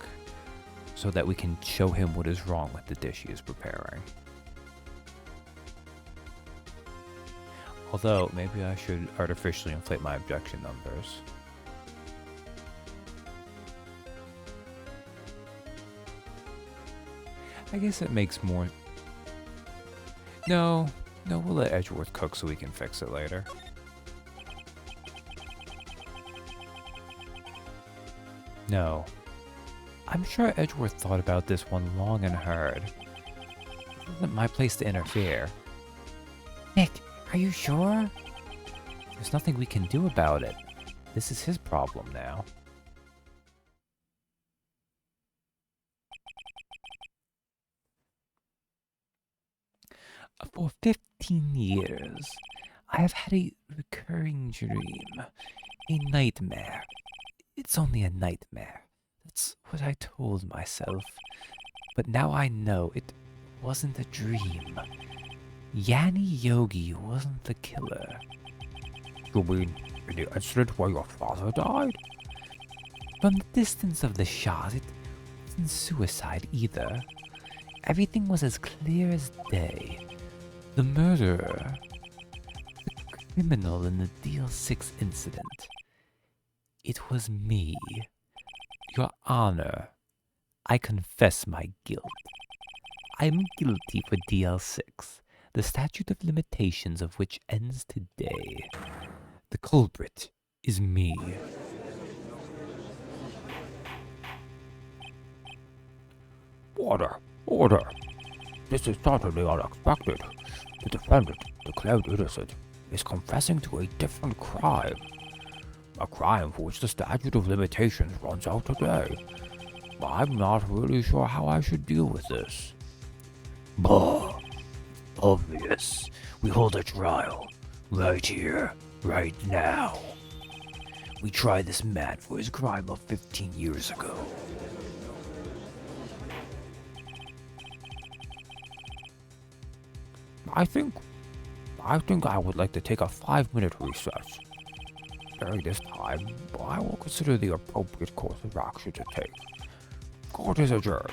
so that we can show him what is wrong with the dish he is preparing. Although, maybe I should artificially inflate my objection numbers. I guess it makes more... No, we'll let Edgeworth cook so we can fix it later. No. I'm sure Edgeworth thought about this one long and hard. It isn't my place to interfere. Nick, are you sure? There's nothing we can do about it. This is his problem now. For 15 years, I have had a recurring dream. A nightmare. It's only a nightmare. That's what I told myself. But now I know it wasn't a dream. Yanni Yogi wasn't the killer. You mean in the incident where your father died? From the distance of the shot, it wasn't suicide either. Everything was as clear as day. The murderer, the criminal in the DL6 incident. It was me. Your Honor, I confess my guilt. I'm guilty for DL6, the statute of limitations of which ends today. The culprit is me. Order! Order! This is totally unexpected. The defendant, declared innocent, is confessing to a different crime. A crime for which the statute of limitations runs out today. I'm not really sure how I should deal with this. Bah! Obvious. We hold a trial. Right here. Right now. We try this man for his crime of 15 years ago. I think I would like to take a 5-minute recess. During this time, I will consider the appropriate course of action to take. Court is adjourned.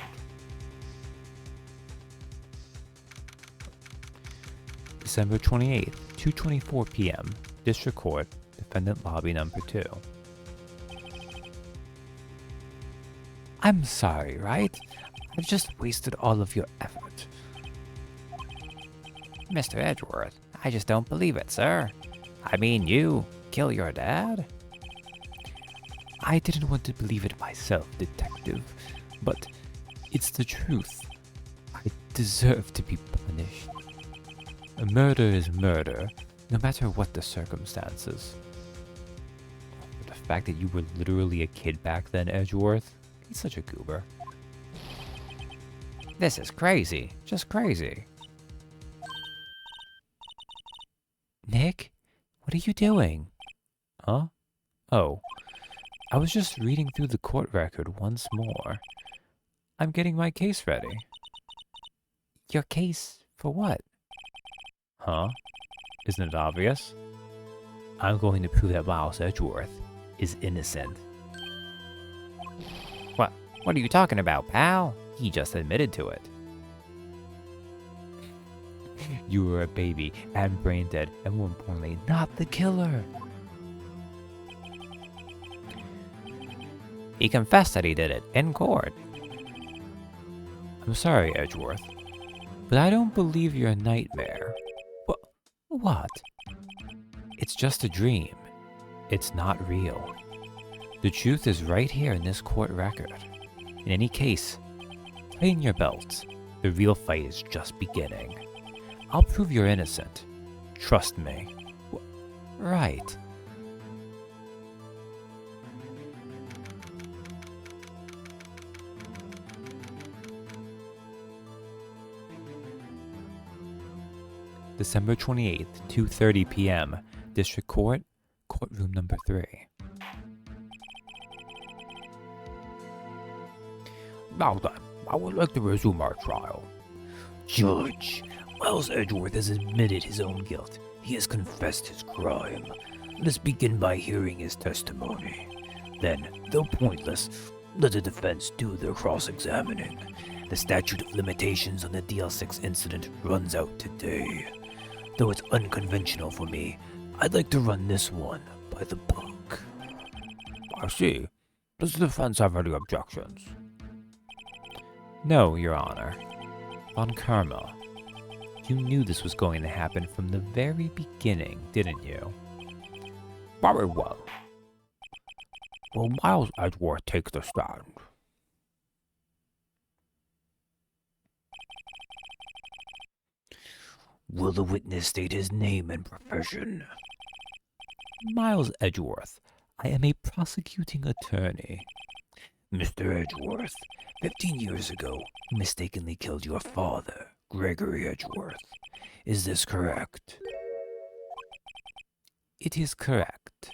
December 28th, 2:24 p.m. District Court, Defendant Lobby Number 2. I'm sorry, Wright? I've just wasted all of your effort. Mr. Edgeworth, I just don't believe it, sir. I mean, you kill your dad? I didn't want to believe it myself, Detective, but it's the truth. I deserve to be punished. A murder is murder, no matter what the circumstances. The fact that you were literally a kid back then, Edgeworth, he's such a goober. This is crazy. Just crazy. Nick, what are you doing? Huh? Oh, I was just reading through the court record once more. I'm getting my case ready. Your case for what? Huh? Isn't it obvious? I'm going to prove that Miles Edgeworth is innocent. What are you talking about, pal? He just admitted to it. You were a baby and brain dead, and more importantly, not the killer. He confessed that he did it in court. I'm sorry, Edgeworth, but I don't believe your nightmare. What? It's just a dream. It's not real. The truth is right here in this court record. In any case, tighten your belts. The real fight is just beginning. I'll prove you're innocent. Trust me. Right. December 28th, 2:30 p.m. District Court, courtroom number 3. Now then, I would like to resume our trial. Judge, Miles Edgeworth has admitted his own guilt. He has confessed his crime. Let's begin by hearing his testimony. Then, though pointless, let the defense do their cross-examining. The statute of limitations on the DL6 incident runs out today. Though it's unconventional for me, I'd like to run this one by the book. I see. Does the defense have any objections? No, Your Honor. Von Karma, you knew this was going to happen from the very beginning, didn't you? Very well. Will Miles Edgeworth take the stand? Will the witness state his name and profession? Miles Edgeworth, I am a prosecuting attorney. Mr. Edgeworth, 15 years ago, you mistakenly killed your father, Gregory Edgeworth. Is this correct? It is correct.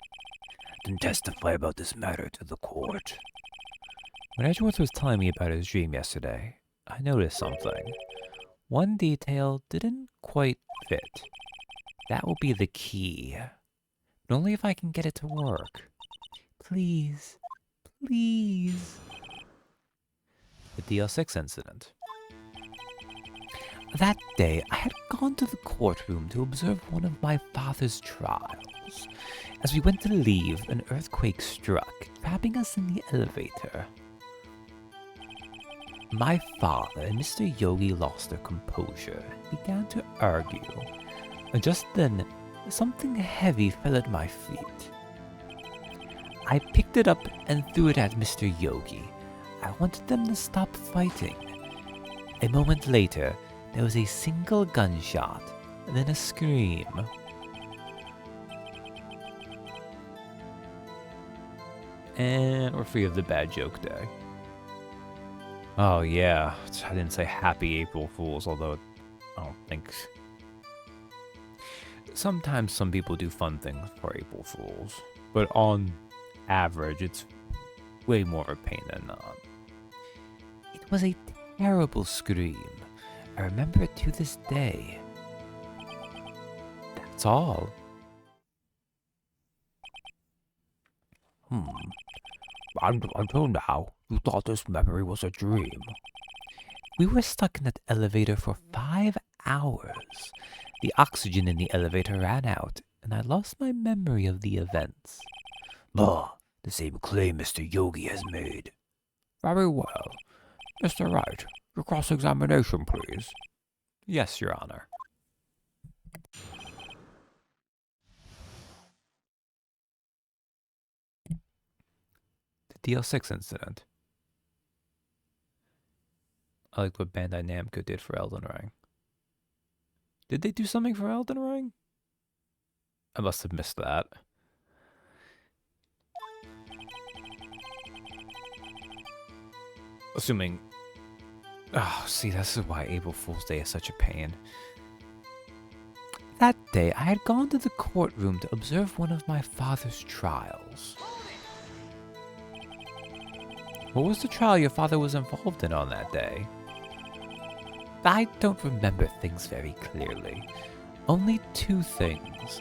Then testify about this matter to the court. When Edgeworth was telling me about his dream yesterday, I noticed something. One detail didn't quite fit. That will be the key. But only if I can get it to work. Please. Please. The DL6 incident. That day, I had gone to the courtroom to observe one of my father's trials. As we went to leave, an earthquake struck, trapping us in the elevator. My father and Mr. Yogi lost their composure and began to argue. And just then, something heavy fell at my feet. I picked it up and threw it at Mr. Yogi. I wanted them to stop fighting. A moment later, there was a single gunshot, and then a scream. And we're free of the bad joke day. Oh yeah, I didn't say happy April Fools, although I don't think... Sometimes some people do fun things for April Fools, but on average, it's way more of a pain than not. It was a terrible scream. I remember it to this day. That's all. And until now, you thought this memory was a dream. We were stuck in that elevator for 5 hours. The oxygen in the elevator ran out, and I lost my memory of the events. Bah, the same claim Mr. Yogi has made. Very well. Mr. Wright, your cross-examination, please. Yes, Your Honor. The DL6 incident. I liked what Bandai Namco did for Elden Ring. Did they do something for Elden Ring? I must have missed that. Assuming... Oh, see, this is why April Fool's Day is such a pain. That day, I had gone to the courtroom to observe one of my father's trials. What was the trial your father was involved in on that day? I don't remember things very clearly. Only 2 things.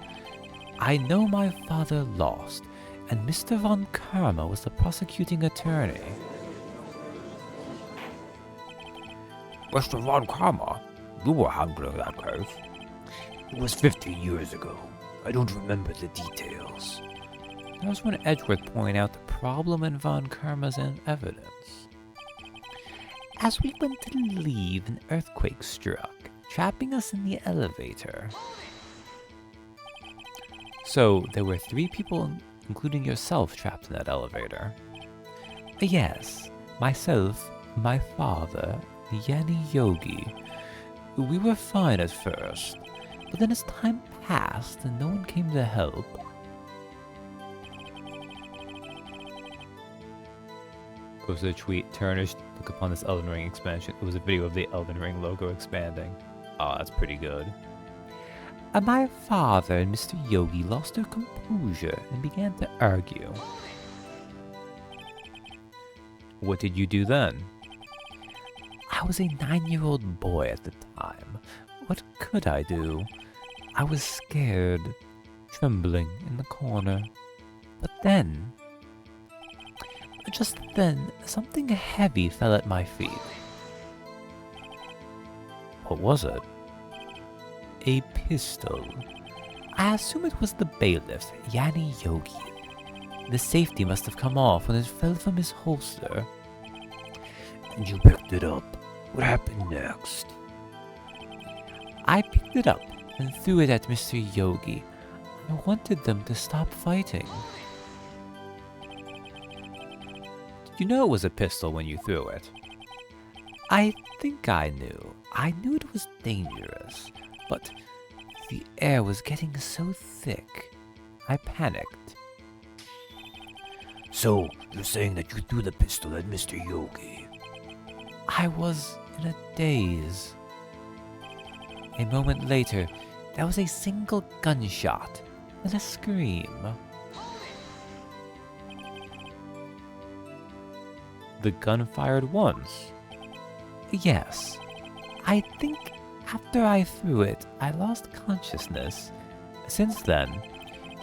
I know my father lost, and Mr. Von Karma was the prosecuting attorney. Mr. Von Karma, you were handling that case. It was 15 years ago. I don't remember the details. That was when Edgeworth pointed out the problem in Von Karma's evidence. As we went to leave, an earthquake struck, trapping us in the elevator. So, there were 3 people, including yourself, trapped in that elevator. Yes, myself, my father, Yanni Yogi. We were fine at first, but then as time passed and no one came to help, goes to the tweet, tarnished, look upon this Elden Ring expansion. It was a video of the Elden Ring logo expanding. Oh, that's pretty good. My father and Mr. Yogi lost their composure and began to argue. What did you do then? I was a 9-year-old boy at the time. What could I do? I was scared, trembling in the corner. But then, just then, something heavy fell at my feet. What was it? A pistol. I assume it was the bailiff's, Yanni Yogi. The safety must have come off when it fell from his holster. And you picked it up. What happened next? I picked it up and threw it at Mr. Yogi. I wanted them to stop fighting. Did you know it was a pistol when you threw it? I think I knew. I knew it was dangerous, but the air was getting so thick. I panicked. So, you're saying that you threw the pistol at Mr. Yogi? I was in a daze. A moment later, there was a single gunshot and a scream. The gun fired once. Yes, I think after I threw it, I lost consciousness. Since then,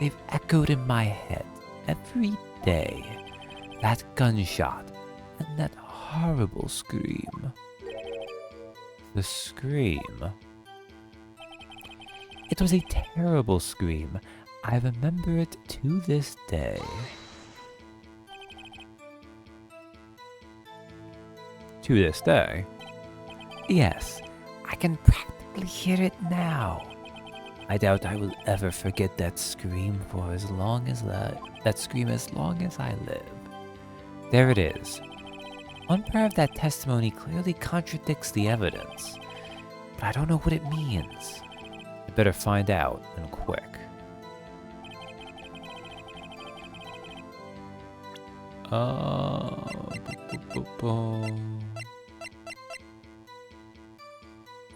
they've echoed in my head every day. That gunshot and that horrible scream. The scream. It was a terrible scream. I remember it to this day. To this day? Yes, I can practically hear it now. I doubt I will ever forget that scream for as long as as long as I live. There it is. One part of that testimony clearly contradicts the evidence, but I don't know what it means. I better find out, and quick.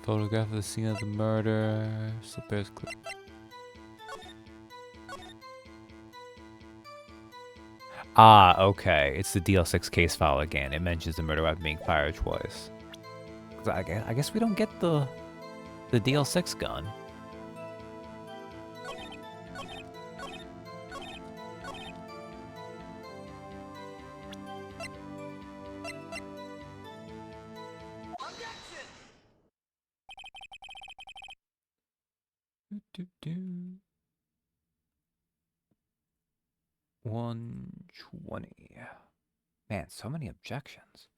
Photograph of the scene of the murder. Slippers clip. Ah, okay. It's the DL6 case file again. It mentions the murder weapon being fired twice. I guess we don't get the DL6 gun. Do. 120. Man, so many objections.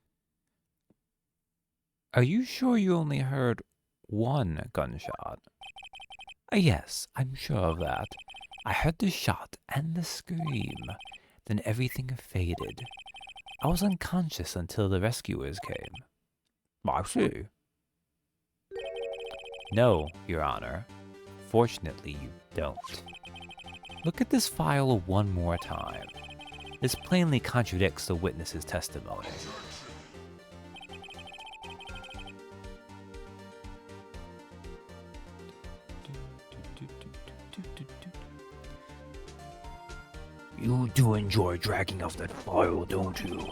Are you sure you only heard one gunshot? Yes, I'm sure of that. I heard the shot and the scream. Then everything faded. I was unconscious until the rescuers came. I see. No, Your Honor. Fortunately, you don't. Look at this file one more time. This plainly contradicts the witness's testimony. You do enjoy dragging off that file, don't you?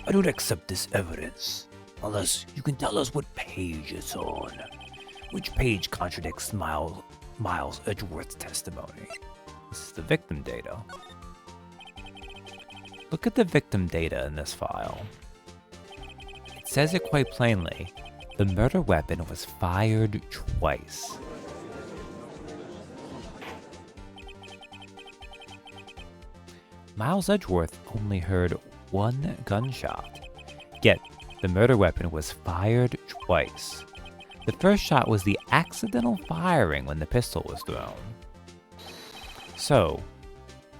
I don't accept this evidence, unless you can tell us what page it's on. Which page contradicts Miles Edgeworth's testimony? This is the victim data. Look at the victim data in this file. It says it quite plainly. The murder weapon was fired twice. Miles Edgeworth only heard one gunshot. Yet, the murder weapon was fired twice. The first shot was the accidental firing when the pistol was thrown. So,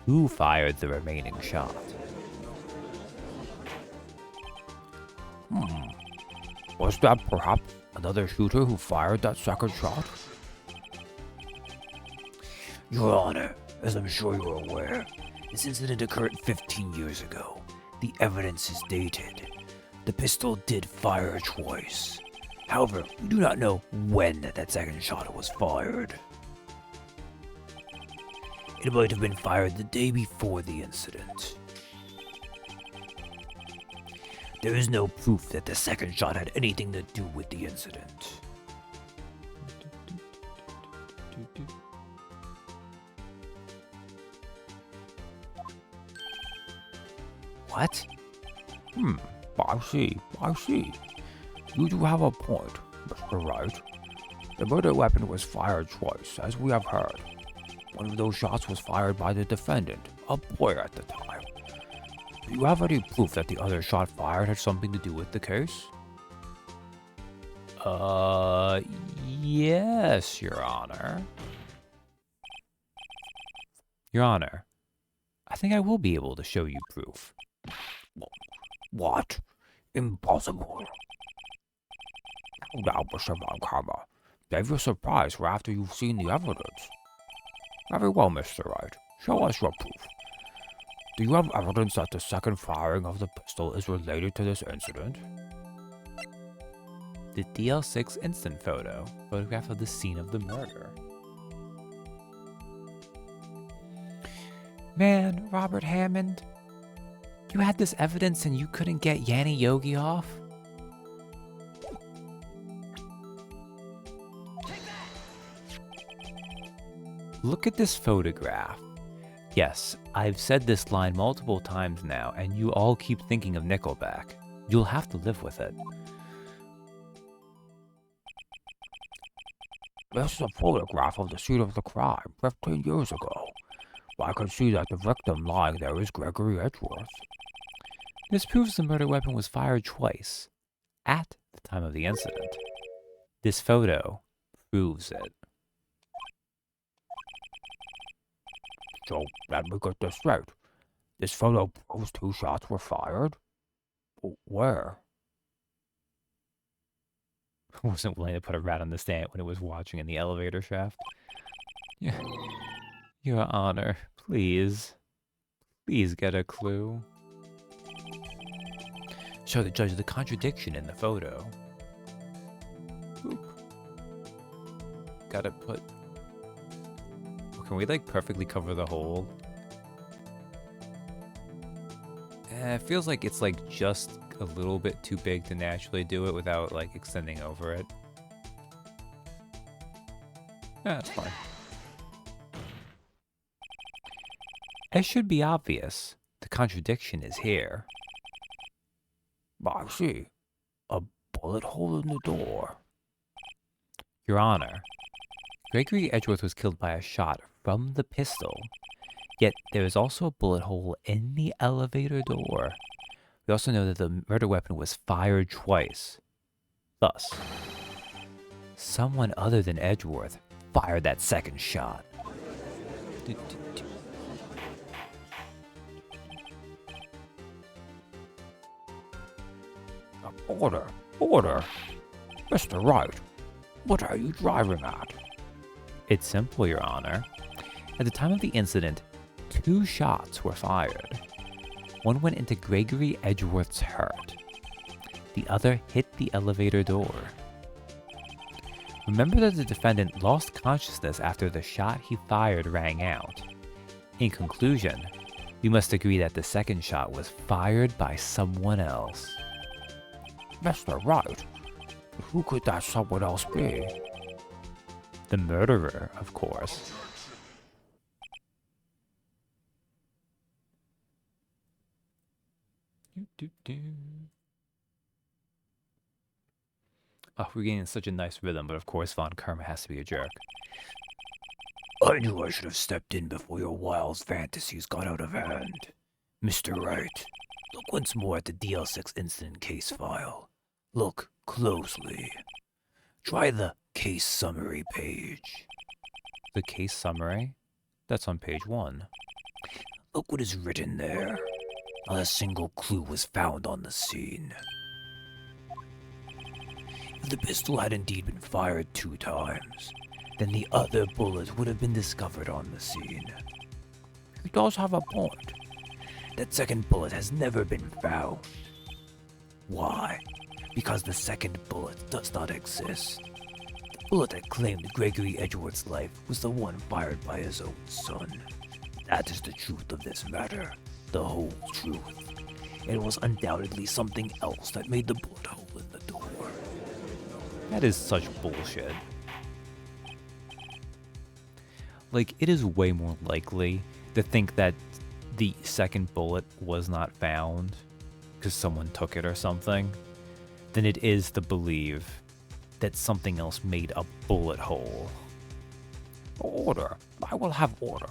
who fired the remaining shot? Was that perhaps another shooter who fired that second shot? Your Honor, as I'm sure you're aware, this incident occurred 15 years ago. The evidence is dated. The pistol did fire twice. However, we do not know when that second shot was fired. It might have been fired the day before the incident. There is no proof that the second shot had anything to do with the incident. What? I see. You do have a point, Mr. Wright. The murder weapon was fired twice, as we have heard. One of those shots was fired by the defendant, a boy at the time. Do you have any proof that the other shot fired had something to do with the case? Yes, Your Honor. Your Honor, I think I will be able to show you proof. What? Impossible. Now, Mr. Von Karma, save your surprise for after you've seen the evidence. Very well, Mr. Wright. Show us your proof. Do you have evidence that the second firing of the pistol is related to this incident? The DL6 instant photograph of the scene of the murder. Man, Robert Hammond, you had this evidence and you couldn't get Yanni Yogi off? Look at this photograph. Yes, I've said this line multiple times now, and you all keep thinking of Nickelback. You'll have to live with it. This is a photograph of the scene of the crime 15 years ago. I can see that the victim lying there is Gregory Edgeworth. This proves the murder weapon was fired twice, at the time of the incident. This photo proves it. So, let me get this straight. This photo proves 2 shots were fired? Where? I wasn't willing to put a rat on the stand when it was watching in the elevator shaft. Yeah. Your Honor, please. Please get a clue. Show the judge the contradiction in the photo. Oop. Gotta put... Can we, like, perfectly cover the hole? It feels like it's, like, just a little bit too big to naturally do it without, like, extending over it. Yeah, that's fine. It should be obvious. The contradiction is here. I see. A bullet hole in the door. Your Honor, Gregory Edgeworth was killed by a shot from the pistol, yet there is also a bullet hole in the elevator door. We also know that the murder weapon was fired twice. Thus, someone other than Edgeworth fired that second shot. Order! Mr. Wright, what are you driving at? It's simple, Your Honor. At the time of the incident, 2 shots were fired. One went into Gregory Edgeworth's heart. The other hit the elevator door. Remember that the defendant lost consciousness after the shot he fired rang out. In conclusion, we must agree that the second shot was fired by someone else. Mr. Wright, who could that someone else be? The murderer, of course. Oh, we're getting such a nice rhythm, but of course Von Karma has to be a jerk. I knew I should have stepped in before your wild fantasies got out of hand. Mr. Wright, look once more at the DL6 incident case file. Look closely. Try the case summary page. The case summary? That's on page 1. Look what is written there. Not a single clue was found on the scene. If the pistol had indeed been fired 2 times, then the other bullet would have been discovered on the scene. He does have a point. That second bullet has never been found. Why? Because the second bullet does not exist. The bullet that claimed Gregory Edgeworth's life was the one fired by his own son. That is the truth of this matter. The whole truth. It was undoubtedly something else that made the bullet hole in the door. That is such bullshit. Like, it is way more likely to think that the second bullet was not found because someone took it or something than it is to believe that something else made a bullet hole. Order. I will have order.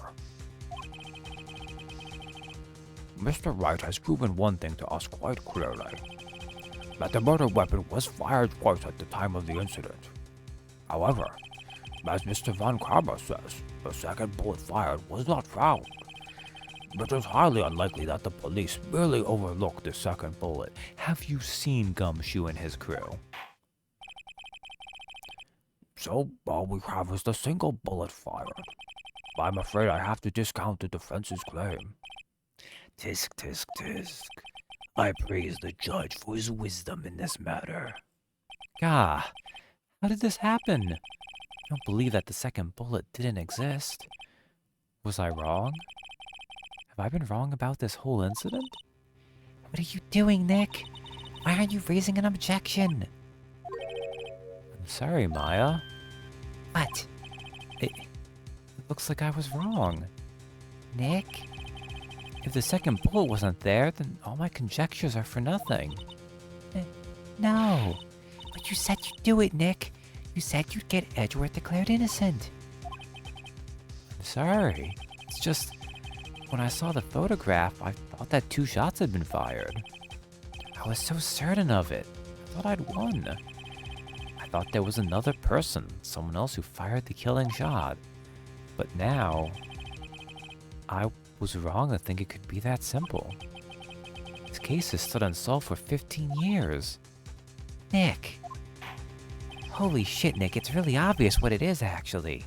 Mr. Wright has proven one thing to us quite clearly. That the murder weapon was fired twice at the time of the incident. However, as Mr. Von Karma says, the second bullet fired was not found. It is highly unlikely that the police merely overlooked the second bullet. Have you seen Gumshoe and his crew? So all we have is the single bullet fired. I'm afraid I have to discount the defense's claim. Tisk, tisk, tisk. I praise the judge for his wisdom in this matter. Gah, how did this happen? I don't believe that the second bullet didn't exist. Was I wrong? Have I been wrong about this whole incident? What are you doing, Nick? Why aren't you raising an objection? I'm sorry, Maya. What? It looks like I was wrong. Nick? If the second bullet wasn't there, then all my conjectures are for nothing. No. But you said you'd do it, Nick. You said you'd get Edgeworth declared innocent. I'm sorry. It's just, when I saw the photograph, I thought that 2 shots had been fired. I was so certain of it. I thought I'd won. I thought there was another person, someone else who fired the killing shot. But now, I was wrong to think it could be that simple. This case has stood unsolved for 15 years. Nick. Holy shit, Nick, it's really obvious what it is, actually.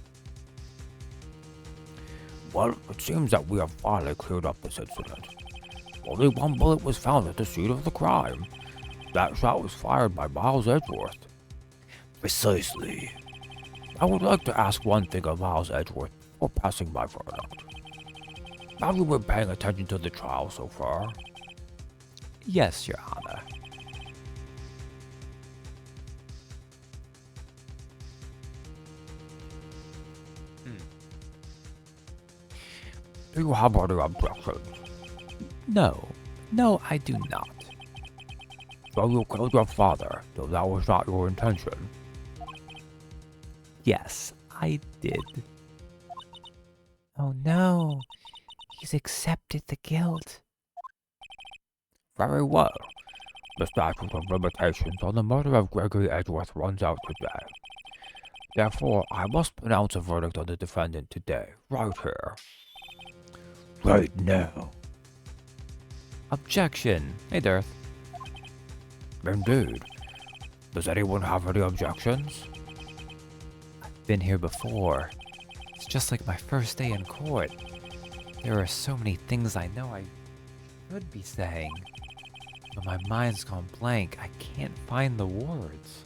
Well, it seems that we have finally cleared up this incident. Only one bullet was found at the scene of the crime. That shot was fired by Miles Edgeworth. Precisely. I would like to ask one thing of Miles Edgeworth before passing my verdict. Have you been paying attention to the trial so far? Yes, Your Honor. Do you have any objections? No. No, I do not. So you killed your father, though that was not your intention. Yes, I did. Oh no. He's accepted the guilt. Very well. The statute of limitations on the murder of Gregory Edgeworth runs out today. Therefore, I must pronounce a verdict on the defendant today, right here. Right now. Objection. Hey, Dirth. Indeed. Does anyone have any objections? I've been here before. It's just like my first day in court. There are so many things I know I should be saying. But my mind's gone blank. I can't find the words.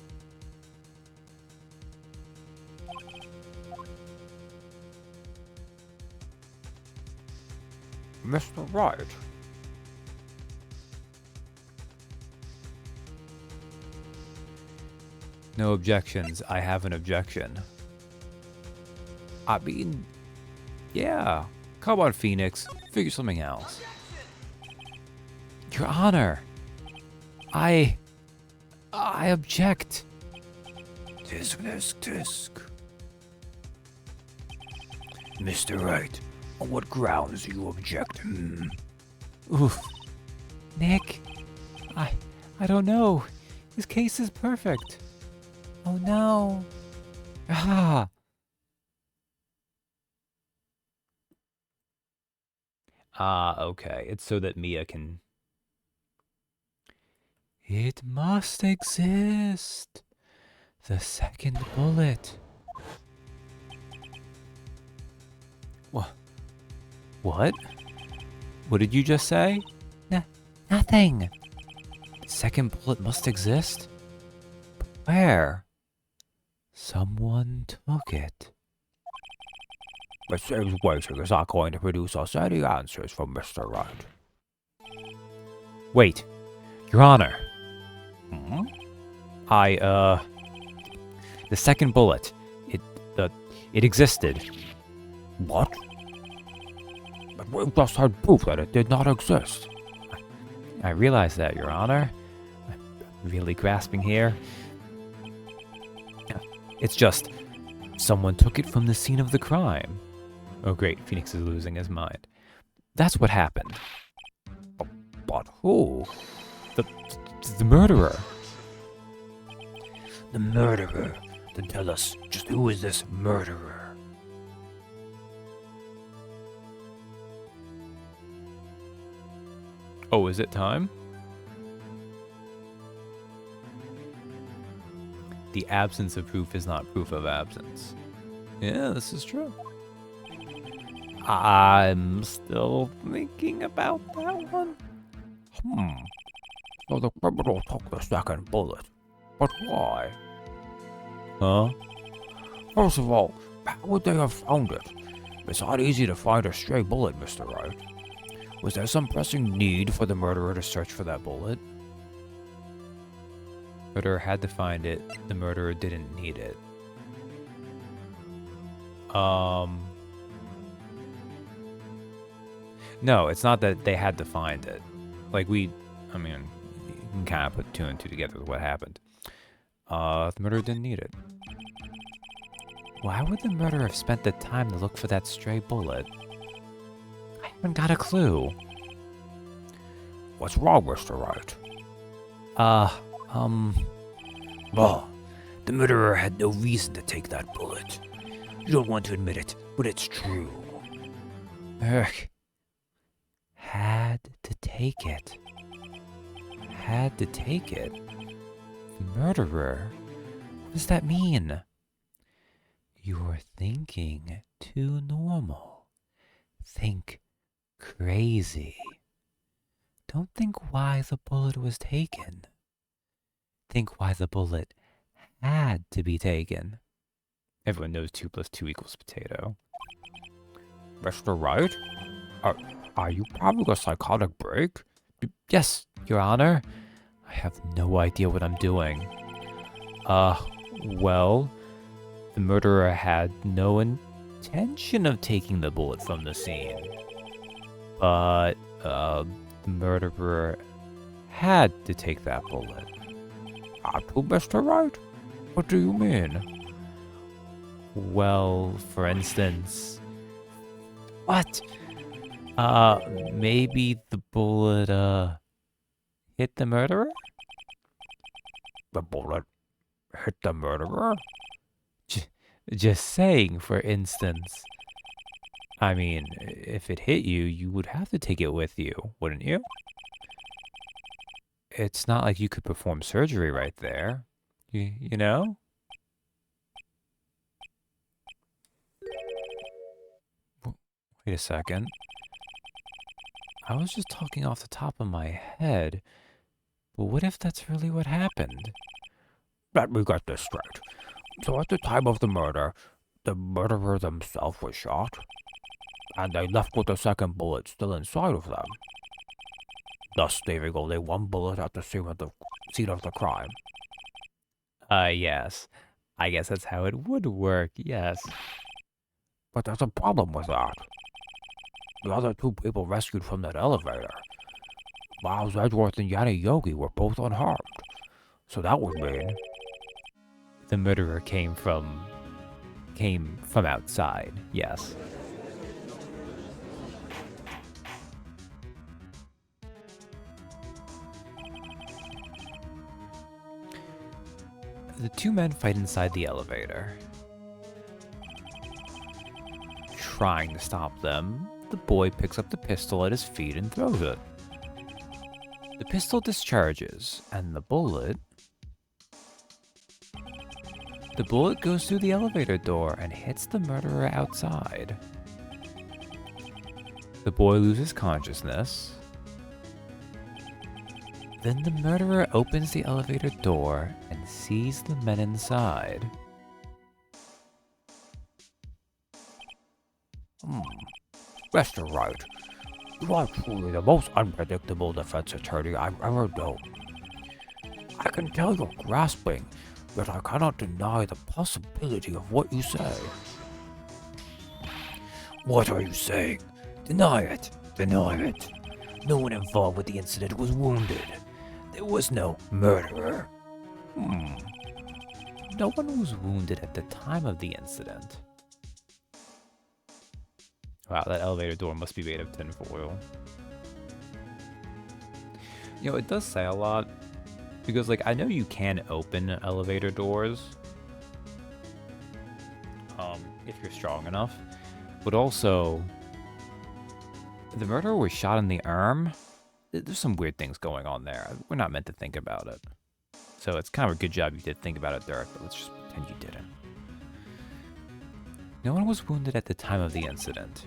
Mr. Wright. No objections. I have an objection. I mean, yeah. Come on, Phoenix. Figure something else. Your Honor. I object. Tisk, tisk, tisk. Mr. Wright, on what grounds do you object? Oof. Nick. I don't know. His case is perfect. Oh no. Ah. Okay. It's so that Mia can... It must exist. The second bullet. What? What? What did you just say? Nothing. The second bullet must exist? But where? Someone took it. It seems waiting is not going to produce us any answers from Mr. Wright. Wait, Your Honor. Hmm? The second bullet. It existed. What? But we just had proof that it did not exist. I realize that, Your Honor. I'm really grasping here. It's just, someone took it from the scene of the crime. Oh great, Phoenix is losing his mind. That's what happened. But who? The murderer. The murderer? Then tell us, just who is this murderer? Oh, is it time? The absence of proof is not proof of absence. Yeah, this is true. I'm still thinking about that one. So the criminal took the second bullet. But why? Huh? First of all, how would they have found it? It's not easy to find a stray bullet, Mr. Wright. Was there some pressing need for the murderer to search for that bullet? Murderer had to find it. The murderer didn't need it. No, it's not that they had to find it. Like you can kind of put two and two together with what happened. The murderer didn't need it. Why would the murderer have spent the time to look for that stray bullet? I haven't got a clue. What's wrong, Mr. Wright? Well, the murderer had no reason to take that bullet. You don't want to admit it, but it's true. Ugh. Had to take it. Had to take it. The murderer? What does that mean? You're thinking too normal. Think crazy. Don't think why the bullet was taken. Think why the bullet had to be taken. Everyone knows 2 + 2 = potato. Mr. Wright? Are you having a psychotic break? Yes, Your Honor. I have no idea what I'm doing. Well, the murderer had no intention of taking the bullet from the scene. But, the murderer had to take that bullet. Had to, Mr. Wright? What do you mean? Well, for instance... What? Maybe the bullet, hit the murderer? The bullet hit the murderer? Just saying, for instance. I mean, if it hit you, you would have to take it with you, wouldn't you? It's not like you could perform surgery right there. You know? Wait a second. I was just talking off the top of my head, but what if that's really what happened? Let me get this straight. So at the time of the murder, the murderer themselves was shot, and they left with the second bullet still inside of them, thus leaving only one bullet at the scene of the crime. Yes. I guess that's how it would work, yes. But there's a problem with that. The other two people rescued from that elevator, Miles Edgeworth and Yanni Yogi, were both unharmed. So that would mean the murderer came from outside, yes. The two men fight inside the elevator. Trying to stop them, the boy picks up the pistol at his feet and throws it. The pistol discharges, and the bullet goes through the elevator door and hits the murderer outside. The boy loses consciousness. Then the murderer opens the elevator door and sees the men inside. Mr. Wright, you are truly the most unpredictable defense attorney I've ever known. I can tell you're grasping, but I cannot deny the possibility of what you say. What are you saying? Deny it. Deny it. No one involved with the incident was wounded. There was no murderer. No one was wounded at the time of the incident. Wow, that elevator door must be made of tinfoil. You know, it does say a lot. Because, like, I know you can open elevator doors. If you're strong enough. But also, the murderer was shot in the arm. There's some weird things going on there. We're not meant to think about it. So it's kind of a good job you did think about it, Derek, but let's just pretend you didn't. No one was wounded at the time of the incident.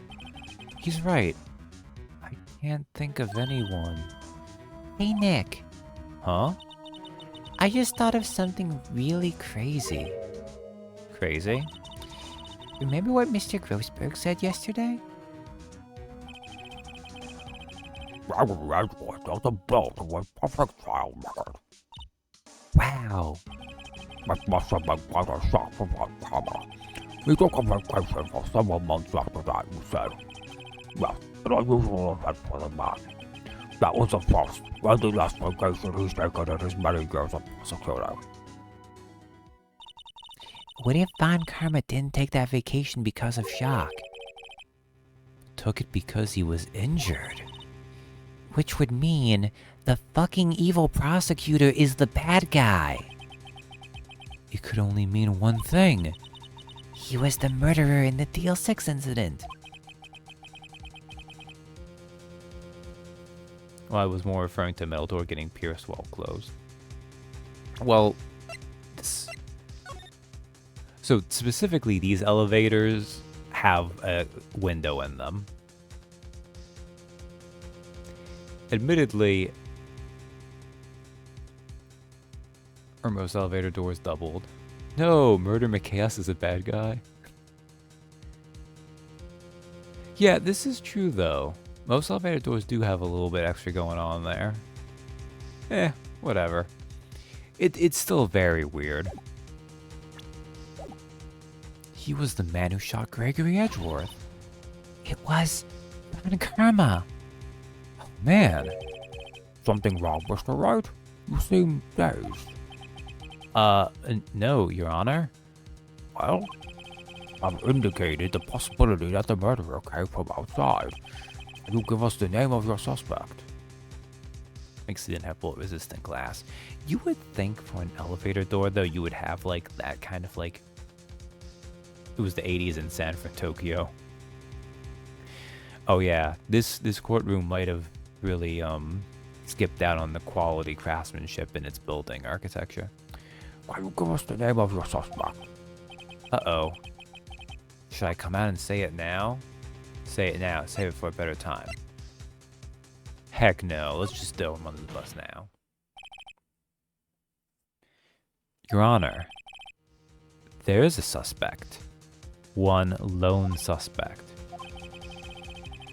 He's right. I can't think of anyone. Hey, Nick. Huh? I just thought of something really crazy. Crazy? Remember what Mr. Grossberg said yesterday? Edward doesn't build with perfect child record. Wow. It must have been quite a shock for one comma. He took a vacation for several months after that, you said. Yes, an unusual event for the man. That was the first and the last vacation he's taken in his many years of prosecuting. What if Von Karma didn't take that vacation because of shock? Took it because he was injured. Which would mean the fucking evil prosecutor is the bad guy. It could only mean one thing. He was the murderer in the DL6 incident. Well, I was more referring to metal door getting pierced while closed. Well, so specifically, these elevators have a window in them. Admittedly, are most elevator doors doubled? No, Murder McCass is a bad guy. Yeah, this is true though. Most elevator doors do have a little bit extra going on there. Whatever. It's still very weird. He was the man who shot Gregory Edgeworth. It was Von Karma. Oh, man. Something wrong, Mr. Wright? You seem dazed. No, Your Honor. Well, I've indicated the possibility that the murderer came from outside. Can you give us the name of your suspect? Thanks, he didn't have bullet-resistant glass. You would think for an elevator door, though, you would have, like, that kind of, like... It was the 80s in San Fran, Tokyo. Oh, yeah. This courtroom might have really, skipped out on the quality craftsmanship in its building architecture. Can you give us the name of your suspect? Uh-oh. Should I come out and say it now? Say it now. Save it for a better time. Heck no. Let's just throw him under the bus now. Your Honor, there is a suspect. One lone suspect.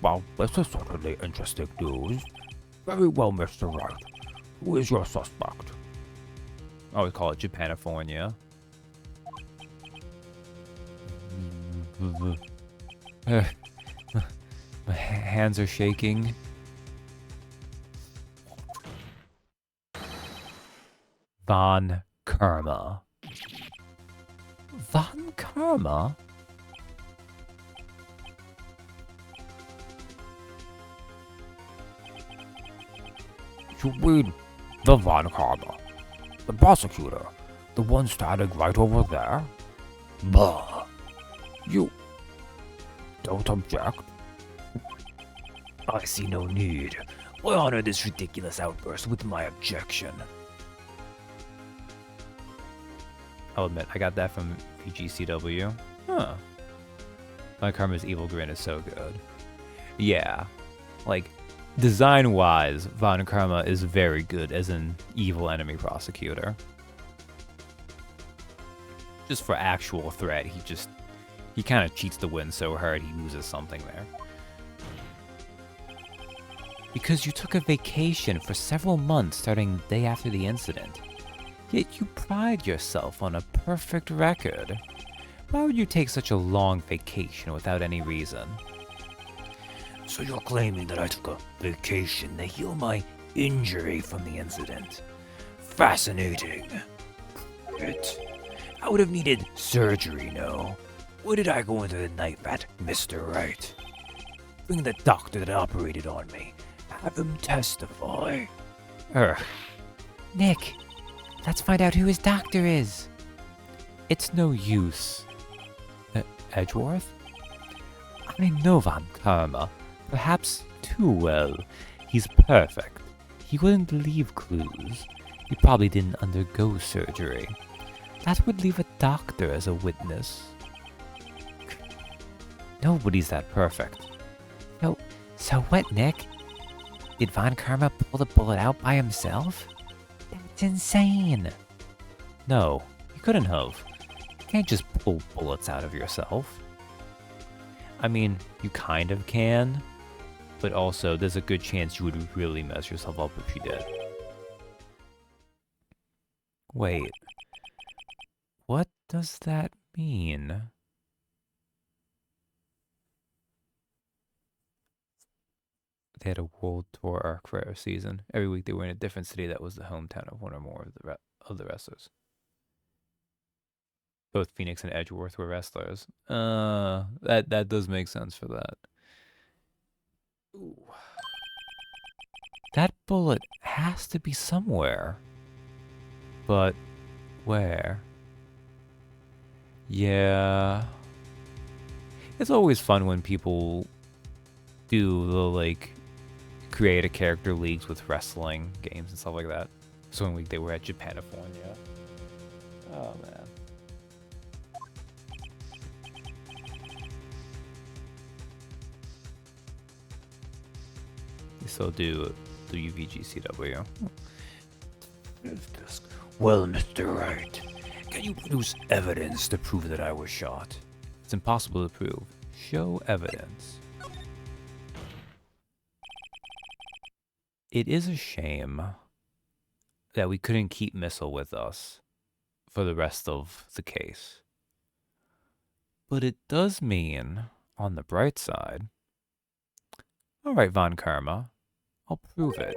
Well, this is certainly interesting news. Very well, Mr. Wright. Who is your suspect? I would call it Japanifornia. My hands are shaking. Von Karma. Von Karma? You mean the Von Karma? The prosecutor? The one standing right over there? Bah! You don't object? I see no need. I honor this ridiculous outburst with my objection. I'll admit, I got that from VGCW. Huh. Von Karma's evil grin is so good. Yeah. Like, design-wise, Von Karma is very good as an evil enemy prosecutor. Just for actual threat, He kind of cheats the win so hard he loses something there. Because you took a vacation for several months starting the day after the incident. Yet you pride yourself on a perfect record. Why would you take such a long vacation without any reason? So you're claiming that I took a vacation to heal my injury from the incident? Fascinating. But I would have needed surgery, no? Why did I go into the night vat, Mr. Wright? Bring the doctor that operated on me. Have him testify. Nick, let's find out who his doctor is. It's no use. Edgeworth? I know Von Karma, perhaps too well. He's perfect. He wouldn't leave clues. He probably didn't undergo surgery. That would leave a doctor as a witness. Nobody's that perfect. So what, Nick? Did Von Karma pull the bullet out by himself? That's insane. No, you couldn't have. You can't just pull bullets out of yourself. I mean, you kind of can, but also there's a good chance you would really mess yourself up if you did. Wait, what does that mean? They had a world tour arc for our season. Every week they were in a different city that was the hometown of one or more of the wrestlers. Both Phoenix and Edgeworth were wrestlers. That does make sense for that. Ooh. That bullet has to be somewhere. But where? Yeah. It's always fun when people do the, like, create a character leagues with wrestling games and stuff like that. So one week they were at Japanifornia. Oh, man. They still do UVGCW. Well, Mr. Wright, can you produce evidence to prove that I was shot? It's impossible to prove. Show evidence. It is a shame that we couldn't keep Missile with us for the rest of the case. But it does mean, on the bright side, alright, Von Karma, I'll prove it.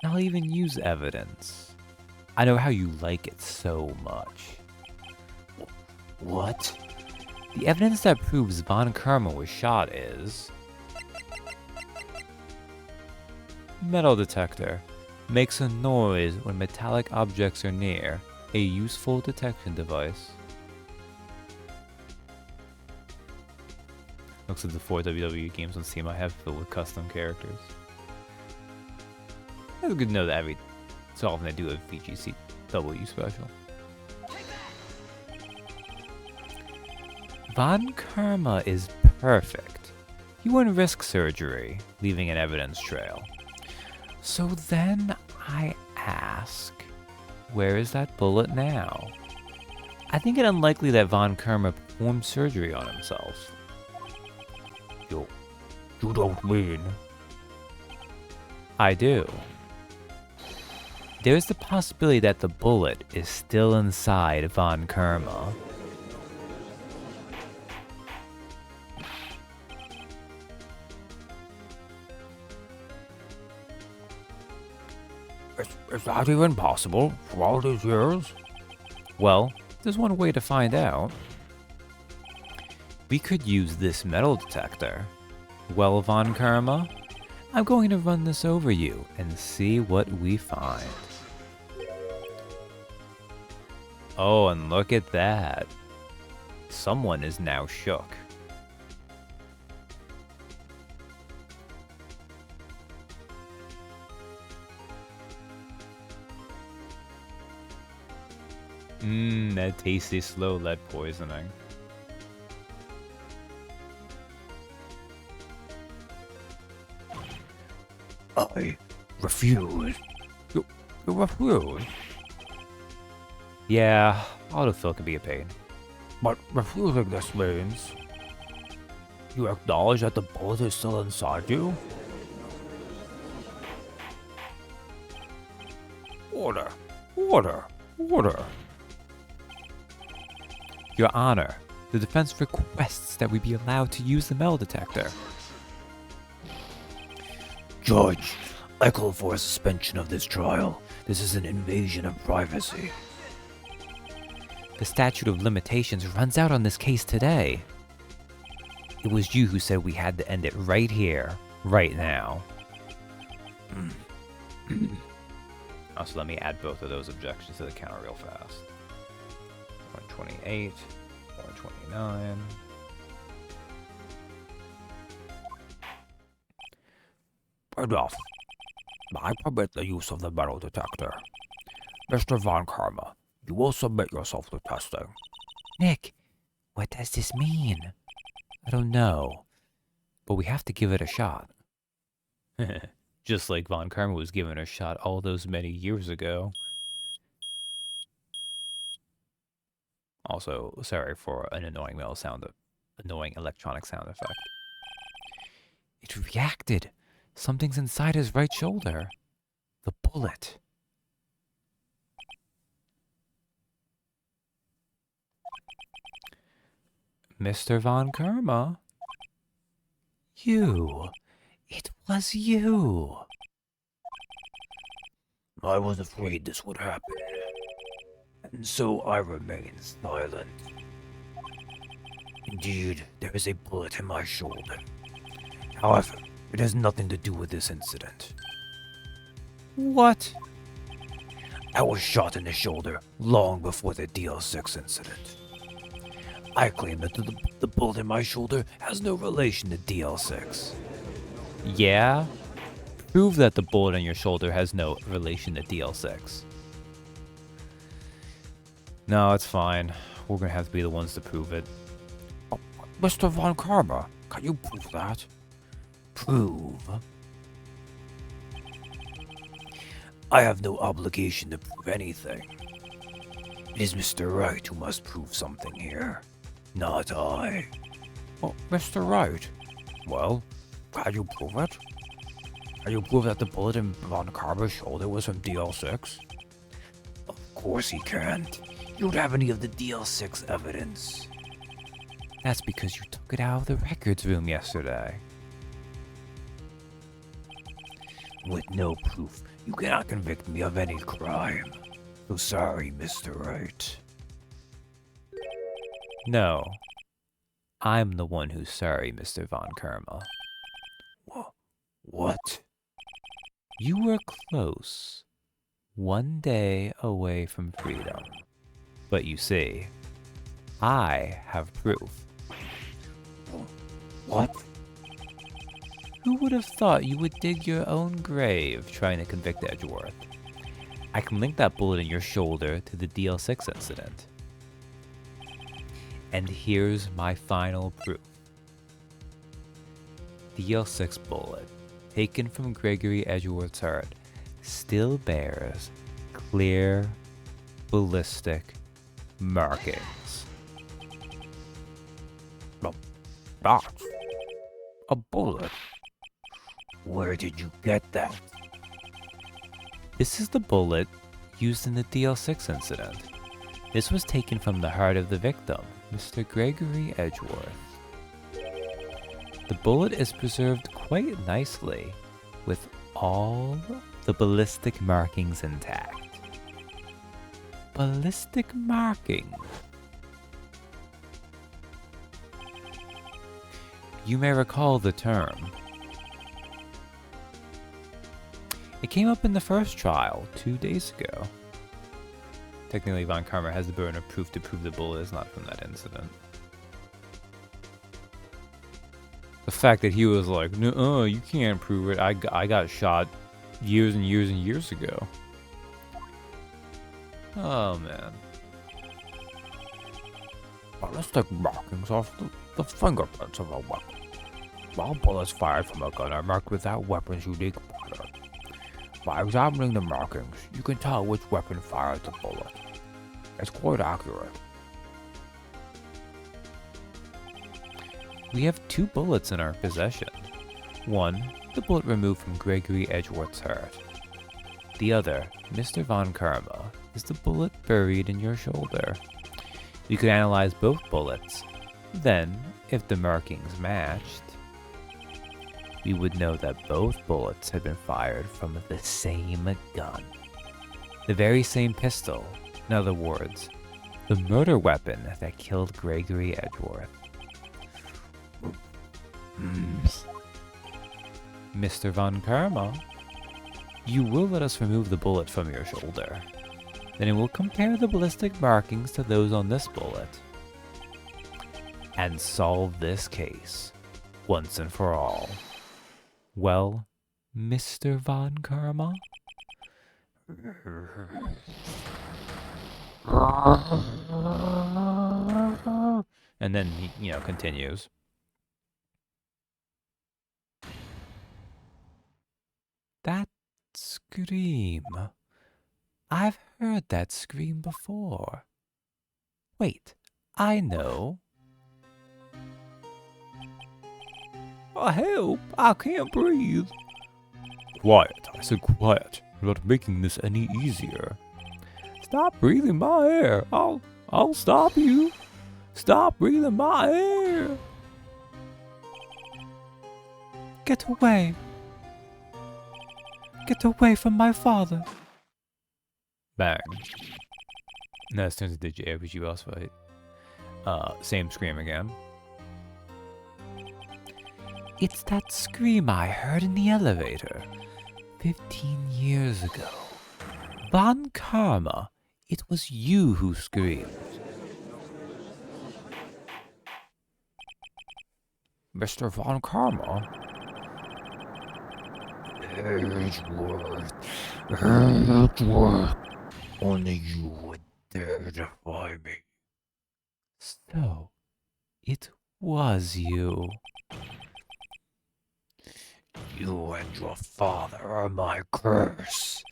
I'll even use evidence. I know how you like it so much. What? The evidence that proves Von Karma was shot is... metal detector. Makes a noise when metallic objects are near. A useful detection device. Looks like the 4 WWE games on Steam I have filled with custom characters. It's good to know that every so often I do a VGCW special. Von Karma is perfect. He wouldn't risk surgery, leaving an evidence trail. So then I ask, where is that bullet now? I think it unlikely that Von Karma performed surgery on himself. You don't mean... I do. There's the possibility that the bullet is still inside Von Karma. Is that even possible for all these years? Well, there's one way to find out. We could use this metal detector. Well, Von Karma, I'm going to run this over you and see what we find. Oh, and look at that. Someone is now shook. That tasty slow lead poisoning. I refuse. You refuse? Yeah, autofill can be a pain. But refusing this means you acknowledge that the bullet is still inside you? Order, order, order. Your Honor, the defense requests that we be allowed to use the metal detector. Judge, I call for a suspension of this trial. This is an invasion of privacy. The statute of limitations runs out on this case today. It was you who said we had to end it right here, right now. Also, let me add both of those objections to the counter real fast. 128, 129. Enough. I permit the use of the metal detector. Mr. Von Karma, you will submit yourself to testing. Nick, what does this mean? I don't know, but we have to give it a shot. Just like Von Karma was given a shot all those many years ago. Also, sorry for an annoying annoying electronic sound effect. It reacted. Something's inside his right shoulder. The bullet. Mr. Von Karma? You. It was you. I was afraid this would happen, and so I remained silent. Indeed, there is a bullet in my shoulder. However, it has nothing to do with this incident. What? I was shot in the shoulder long before the DL6 incident. I claim that the bullet in my shoulder has no relation to DL6. Yeah? Prove that the bullet on your shoulder has no relation to DL6. No, it's fine. We're gonna have to be the ones to prove it. Oh, Mr. Von Karma, can you prove that? Prove? I have no obligation to prove anything. It is Mr. Wright who must prove something here, not I. Oh, Mr. Wright. Well, can you prove it? Can you prove that the bullet in Von Karma's shoulder was from DL6? Of course he can't. You don't have any of the DL6 evidence. That's because you took it out of the records room yesterday. With no proof, you cannot convict me of any crime. So sorry, Mr. Wright. No. I'm the one who's sorry, Mr. Von Karma. What? You were close. One day away from freedom. But you see, I have proof. What? Who would have thought you would dig your own grave trying to convict Edgeworth? I can link that bullet in your shoulder to the DL6 incident. And here's my final proof. DL6 bullet, taken from Gregory Edgeworth's heart, still bears clear ballistic markings. That's a bullet. Where did you get that? This is the bullet used in the DL6 incident. This was taken from the heart of the victim, Mr. Gregory Edgeworth. The bullet is preserved quite nicely, with all the ballistic markings intact. Ballistic marking. You may recall the term. It came up in the first trial 2 days ago. Technically, Von Karma has the burden of proof to prove the bullet is not from that incident. The fact that he was like, no, you can't prove it. I got shot years and years and years ago. Oh, man. Ballistic markings are the fingerprints of a weapon. While bullets fired from a gun are marked with that weapon's unique pattern. By examining the markings, you can tell which weapon fired the bullet. It's quite accurate. We have 2 bullets in our possession. One, the bullet removed from Gregory Edgeworth's heart. The other, Mr. Von Karma, is the bullet buried in your shoulder. We could analyze both bullets. Then, if the markings matched, we would know that both bullets had been fired from the same gun. The very same pistol. In other words, the murder weapon that killed Gregory Edgeworth. Mr. Von Karma, you will let us remove the bullet from your shoulder. Then it will compare the ballistic markings to those on this bullet and solve this case once and for all. Well, Mr. Von Karma? And then he, continues. That scream. I've heard that scream before. Wait, I know. Help! I can't breathe. Quiet, I said quiet. You're not making this any easier. Stop breathing my air. I'll stop you. Stop breathing my air. Get away. Get away from my father. Bang. No, it turns into JRPG boss fight. Same scream again. It's that scream I heard in the elevator 15 years ago. Von Karma, it was you who screamed. Mr. Von Karma? Edgeworth. Edgeworth. Only you would dare defy me. So, it was you. You and your father are my curse.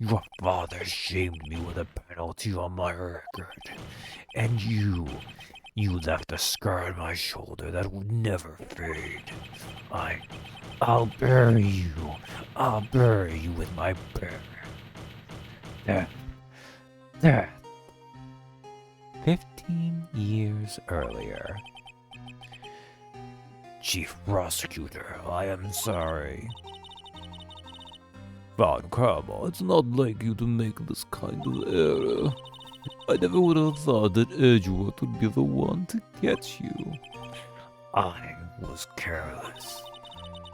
Your father shamed me with a penalty on my record. And you left a scar on my shoulder that would never fade. I'll bury you. I'll bury you with my bear. Death. 15 years earlier. Chief Prosecutor, I am sorry. Von Karma, it's not like you to make this kind of error. I never would have thought that Edgeworth would be the one to catch you. I was careless.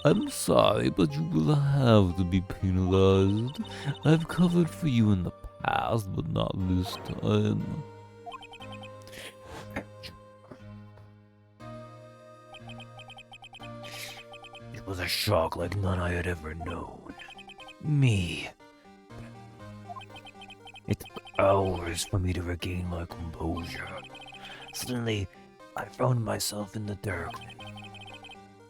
I'm sorry, but you will have to be penalized. I've covered for you in the past, but not this time. It was a shock like none I had ever known. Me. It took hours for me to regain my composure. Suddenly, I found myself in the darkness.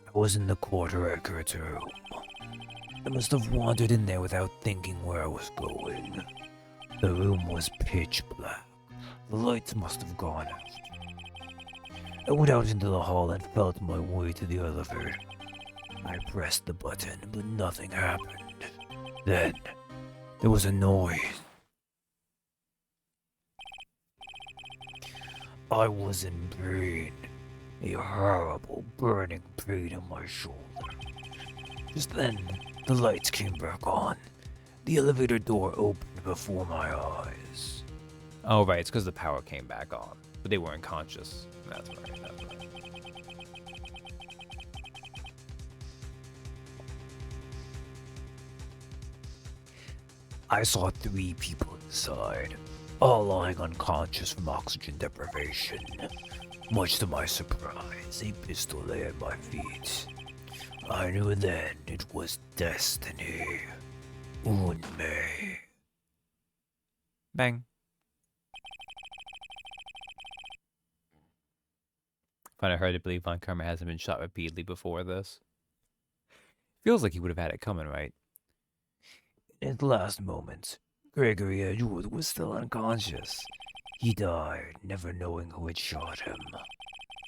I was in the court records room. I must have wandered in there without thinking where I was going. The room was pitch black. The lights must have gone out. I went out into the hall and felt my way to the elevator. I pressed the button, but nothing happened. Then, there was a noise. I was in pain. A horrible, burning pain in my shoulder. Just then, the lights came back on. The elevator door opened before my eyes. Oh, right, it's because the power came back on. But they weren't conscious. That's right. I saw 3 people inside, all lying unconscious from oxygen deprivation. Much to my surprise, a pistol lay at my feet. I knew then it was destiny. Unme. Bang. Find it hard to believe Von Karma hasn't been shot repeatedly before this. Feels like he would have had it coming, right? In his last moments, Gregory Edgeworth was still unconscious. He died, never knowing who had shot him.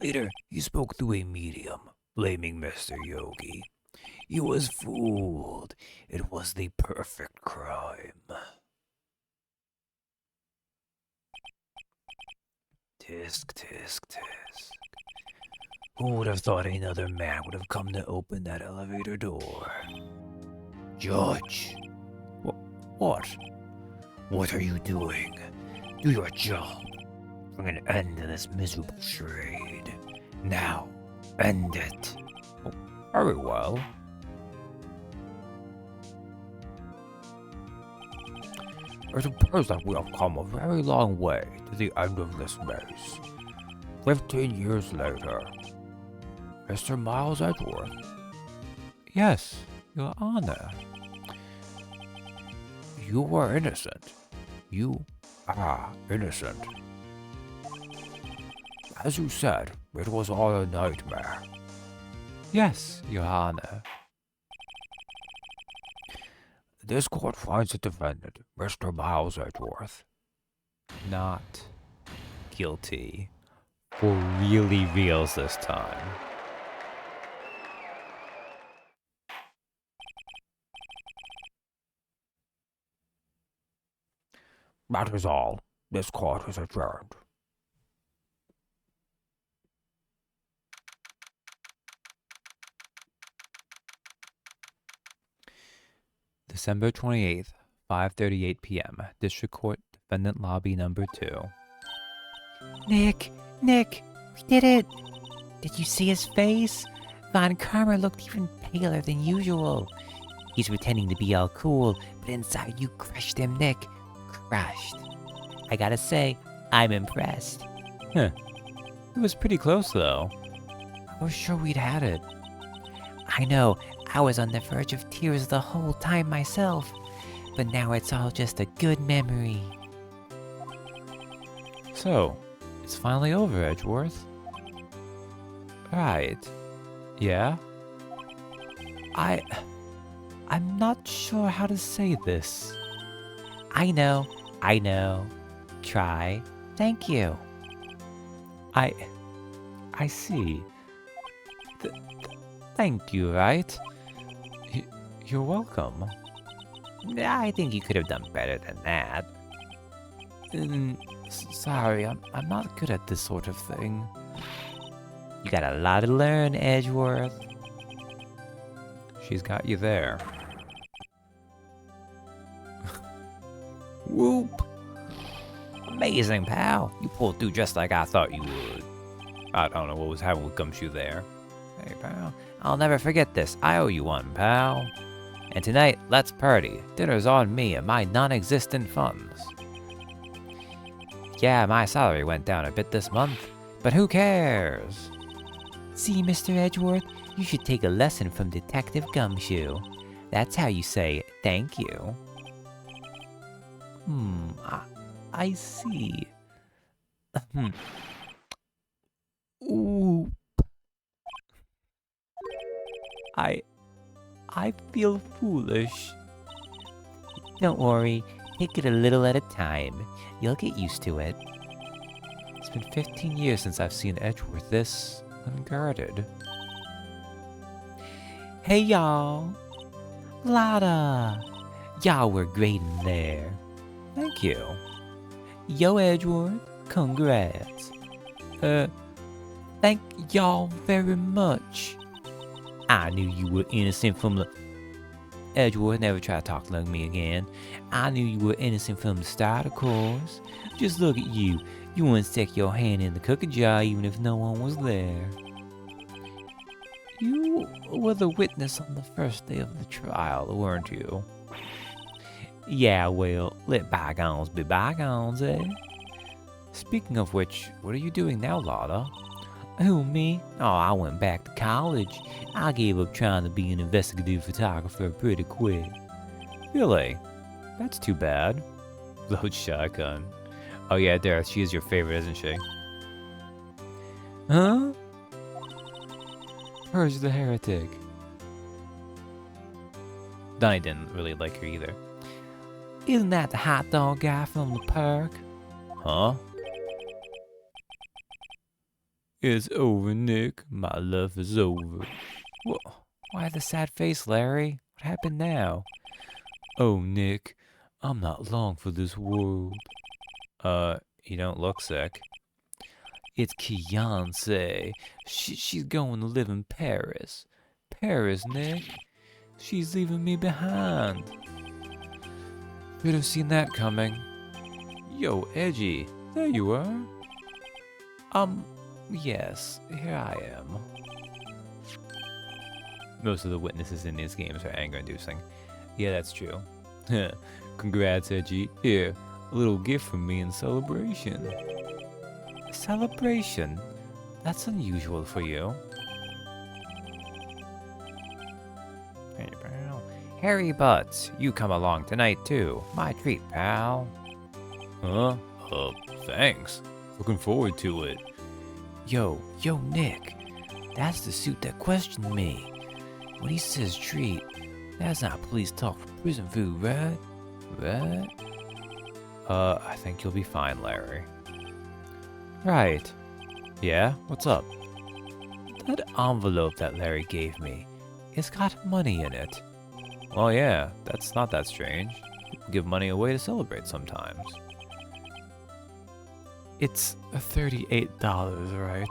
Later, he spoke through a medium, blaming Mr. Yogi. He was fooled. It was the perfect crime. Tisk, tisk, tisk. Who would have thought another man would have come to open that elevator door? Judge! What? What are you doing? Do your job. Bring an end to this miserable charade. Now, end it. Very well. It appears that we have come a very long way to the end of this race. 15 years later. Mr. Miles Edgeworth. Yes, Your Honor. You were innocent. You are innocent. As you said, it was all a nightmare. Yes, Your Honor. This court finds the defendant, Mr. Miles Edgeworth, Not guilty. For really reals this time. That is all. This court is adjourned. December 28th, 5:38 p.m. District Court, Defendant Lobby Number 2. Nick, we did it! Did you see his face? Von Karma looked even paler than usual. He's pretending to be all cool, but inside you crushed him, Nick. Crushed. I gotta say, I'm impressed. It was pretty close, though. I was sure we'd had it. I know, I was on the verge of tears the whole time myself, but now it's all just a good memory. So, it's finally over, Edgeworth. Right. Yeah? I'm not sure how to say this. I know. Try. Thank you. I see. Thank you, Wright. You're welcome. I think you could have done better than that. Sorry, I'm not good at this sort of thing. You got a lot to learn, Edgeworth. She's got you there. Whoop! Amazing, pal. You pulled through just like I thought you would. I don't know what was happening with Gumshoe there. Hey, pal. I'll never forget this. I owe you one, pal. And tonight, let's party. Dinner's on me and my non-existent funds. Yeah, my salary went down a bit this month, but who cares? See, Mr. Edgeworth, you should take a lesson from Detective Gumshoe. That's how you say thank you. I see. Ooh. I feel foolish. Don't worry, take it a little at a time. You'll get used to it. It's been 15 years since I've seen Edgeworth this unguarded. Hey, y'all. Lotta. Y'all were great in there. Thank you. Yo, Edgeworth, congrats. Thank y'all very much. I knew you were innocent from the... Edgeworth, never try to talk like me again. I knew you were innocent from the start, of course. Just look at you. You wouldn't stick your hand in the cookie jar even if no one was there. You were the witness on the first day of the trial, weren't you? Yeah, well, let bygones be bygones, eh? Speaking of which, what are you doing now, Lotta? Who, me? Oh, I went back to college. I gave up trying to be an investigative photographer pretty quick. Really? That's too bad. Load shotgun. Oh yeah, Dareth, she is your favorite, isn't she? Huh? Purge the heretic. Donnie didn't really like her either. Isn't that the hot dog guy from the park? Huh? It's over, Nick. My love is over. Why the sad face, Larry? What happened now? Oh, Nick, I'm not long for this world. You don't look sick. It's Beyonce. She's going to live in Paris. Paris, Nick. She's leaving me behind. Could have seen that coming. Yo, Edgy, there you are. Yes, here I am. Most of the witnesses in these games are anger-inducing. Yeah, that's true. Congrats, Edgy. Here, a little gift from me in celebration. Celebration? That's unusual for you. Hey, pal. Harry Butts, you come along tonight too. My treat, pal. Huh? Thanks. Looking forward to it. Yo, Nick. That's the suit that questioned me. When he says treat, that's not police talk for prison food, right? Right? I think you'll be fine, Larry. Right. Yeah? What's up? That envelope that Larry gave me, it's got money in it. Well, yeah, that's not that strange. People give money away to celebrate sometimes. It's $38, right?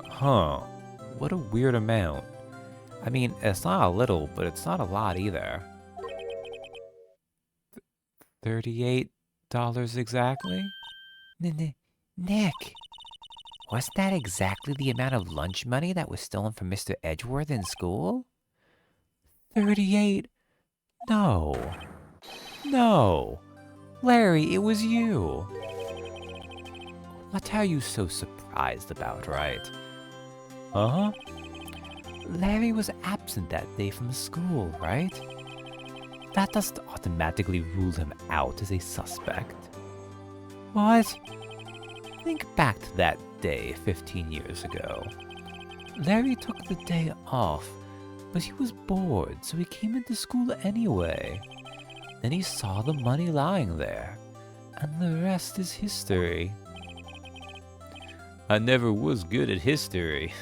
Huh. What a weird amount. I mean, it's not a little, but it's not a lot either. $38 exactly? Nick, wasn't that exactly the amount of lunch money that was stolen from Mr. Edgeworth in school? 38? No. No. Larry, it was you. What are you so surprised about, right? Huh? Larry was absent that day from school, right? That doesn't automatically rule him out as a suspect. What? Think back to that day 15 years ago. Larry took the day off, but he was bored, so he came into school anyway. Then he saw the money lying there, and the rest is history. I never was good at history.